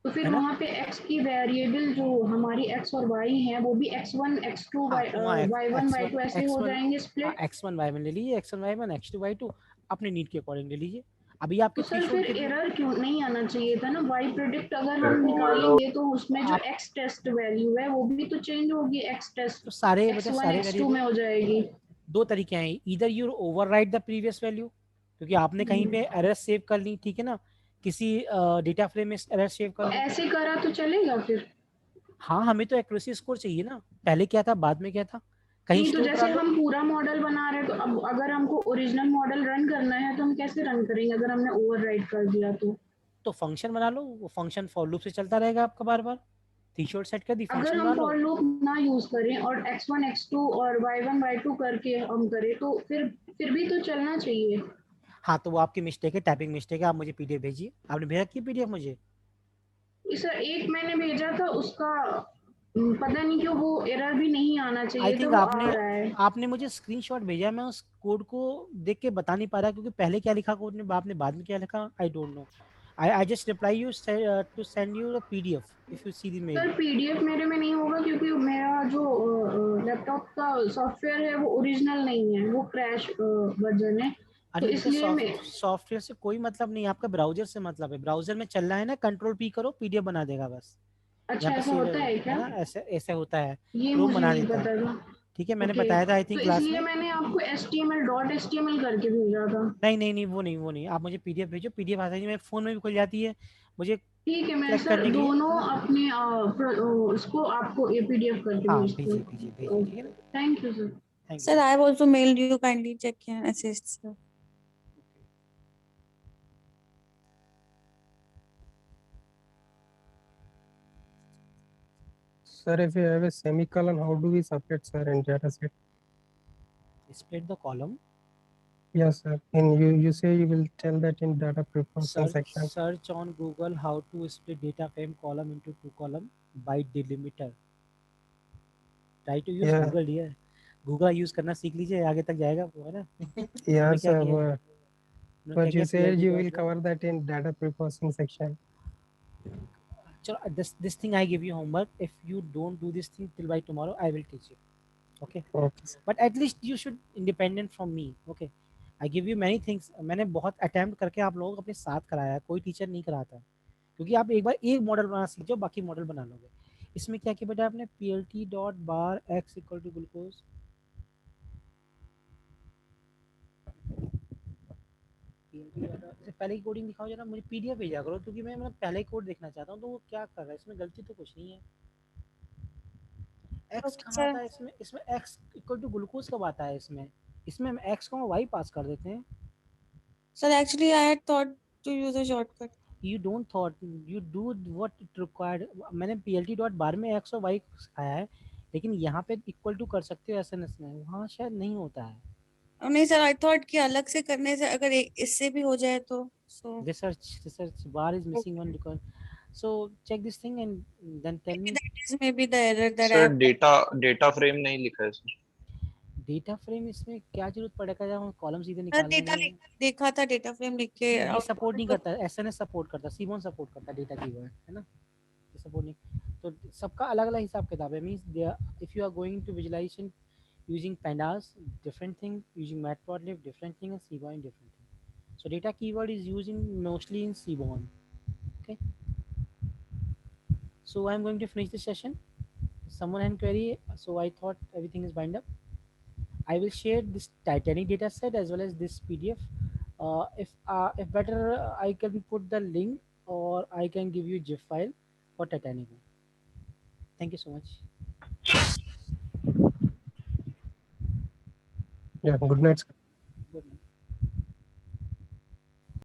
तो फिर वहाँ पे x की वेरिएबल जो हमारी x और y है वो भी x1 x2 y1 y2 ऐसे हो जाएंगे स्प्लिट। x1 y1 ले लीजिए, x1 y1 x2 y2 अपने नीड के अकॉर्डिंग ले लीजिए। अभी आपके तो सर फिर एरर क्यों नहीं आना चाहिए था ना, y प्रेडिक्ट अगर हम निकालेंगे तो उसमें जो x टेस्ट वैल्यू है वो भी तो चेंज होगी, x टेस्ट तो सारे x1 x2 में हो जाएगी। दो तरीके हैं, इधर you overwrite the previous value, क्योंकि आपने कहीं पे एरर सेव कर ली, ठीक है ना, किसी डेटा फ्रेम में एरर सेव कर ली, ऐसे करा तो चलेगा फिर। हाँ हमें तो एक्यूरेसी स्कोर चाहिए ना, पहले क्या था बाद में क्या था, कहीं नहीं, तो जैसे हम पूरा मॉडल बना रहे हैं, तो अब अगर हमको ओरिजिनल मॉडल रन करना है तो हम कैसे रन करेंगे अगर हमने ओवरराइट कर दिया तो फंक्शन बना लो, वो फंक्शन फॉर लूप से चलता रहेगा आपका बार बार, थ्रेशोल्ड सेट कर दी, अगर फंक्शन हम बना लो। फॉर लूप ना यूज करें और x1 x2 और y1 y2 करके हम करें तो फिर भी तो चलना चाहिए। हाँ तो वो आपकी मिस्टेक है, टाइपिंग मिस्टेक है, आप मुझे पीडीएफ भेजिए, आपने भेजा की पीडीएफ मुझे? सर एक मैंने भेजा था, उसका पता नहीं क्यों वो एरर भी नहीं आना चाहिए, आई थिंक तो आ रहा है। आपने मुझे स्क्रीनशॉट भेजा, मैं उस कोड को देख के बता नहीं पा रहा, क्योंकि पहले क्या लिखा कोड ने, आपने बाद में क्या लिखा, I don't know. I just reply you to send you the PDF if you see the mail. Sir PDF मेरे में नहीं होगा क्योंकि मेरा जो लैपटॉप का सॉफ्टवेयर है वो ओरिजिनल नहीं है, वो क्रैश वर्जन है, तो इसलिए मैं सॉफ्टवेयर से कोई मतलब नहीं, आपका ब्राउजर से मतलब है, ब्राउजर में चल रहा है ना, कंट्रोल पी करो पीडीएफ बना देगा बस। अच्छा ऐसा होता है क्या? ऐसे ऐसे होता है, ये क्रोम मुझे बना नहीं देता पता है, था। ठीक है, मैंने बताया था आई थिंक तो क्लास इसलिए में। मैंने आपको html.html करके भेजा था। नहीं वो नहीं, आप मुझे पीडीएफ भेजो, पीडीएफ आ जाएगी, मेरे फोन में भी खुल जाती है, मुझे ठीक है, मैं चेक सर करने के लिए। दोनों अपने उसको आपको ये पीडीएफ करके हाँ भेजती हूँ। भेजिए, ठीक है ना, thank you sir. Sir, I have also mailed you. Kindly check and assist, sir. Sir, if you have a semicolon, how do we separate, sir, in data set? Split the column. Yes, sir. And you say you will tell that in data preference section. Search on Google how to split data frame column into 2 column by delimiter. Try to use Google here. Google use करना सीख लीजिए, आगे तक जाएगा वो, है ना। Yeah, हमने क्या sir. किया, But क्या you किया said you will PLT.1 cover that in data pre-processing section. चलो this thing I give you homework. If you don't do this thing till by tomorrow, I will teach you. Okay. Okay. But at least you should independent from me. Okay. I give you many things. मैंने बहुत attempt करके आप लोगों को अपने साथ कराया, कोई टीचर नहीं कराता, क्योंकि आप एक बार एक मॉडल बनाना सीख जाओ, बाकी मॉडल बना लोगे। इसमें क्या किया बेटा आपने, PLT dot bar x equal to glucose, पहले की कोडिंग दिखाओ जरा मुझे, PDF भेजा करो, क्योंकि मैं मतलब पहले ही कोड देखना चाहता हूँ तो वो क्या कर रहा है, इसमें गलती तो कुछ नहीं है। x Okay, कहाँ sir. आता है इसमें, इसमें x इक्वल टू ग्लूकोज कब आता है इसमें हम x को y पास कर देते हैं। Sir, actually, I had thought to use a shortcut. You don't thought, you do what it required। मैंने PLT डॉट बार में x और y सिखाया है, लेकिन यहाँ पे इक्वल टू कर सकते हो SNS में, वहाँ शायद नहीं होता है। नहीं सर, आई थॉट कि अलग से करने से अगर इससे भी हो जाए तो Research bar is missing one because, so check this thing and then tell me। that is maybe the error that I sir have. Data frame नहीं लिखा है सर। डेटा फ्रेम इसमें क्या जरूरत पड़ेगा, जब हम कॉलम सीधे सर निकाल डेटा लेंगे। देखा था, डेटा फ्रेम लिख के ये सपोर्ट नहीं करता, SNS सपोर्ट करता, सीबॉन सपोर्ट करता डेटा कीवर्ड, है ना, ये सपोर्ट नहीं। तो सबका अलग अलग हिसाब किताब है। Means if you are going to visualization using pandas, different thing, using matplotlib, different thing, and seaborn, different thing. So data keyword is used in mostly in seaborn. Okay, so I'm going to finish the session. Someone had query, so I thought everything is bind up. I will share this Titanic data set as well as this PDF. If better, I can put the link or I can give you GIF file for Titanic. Thank you so much. Yeah, good night, sir.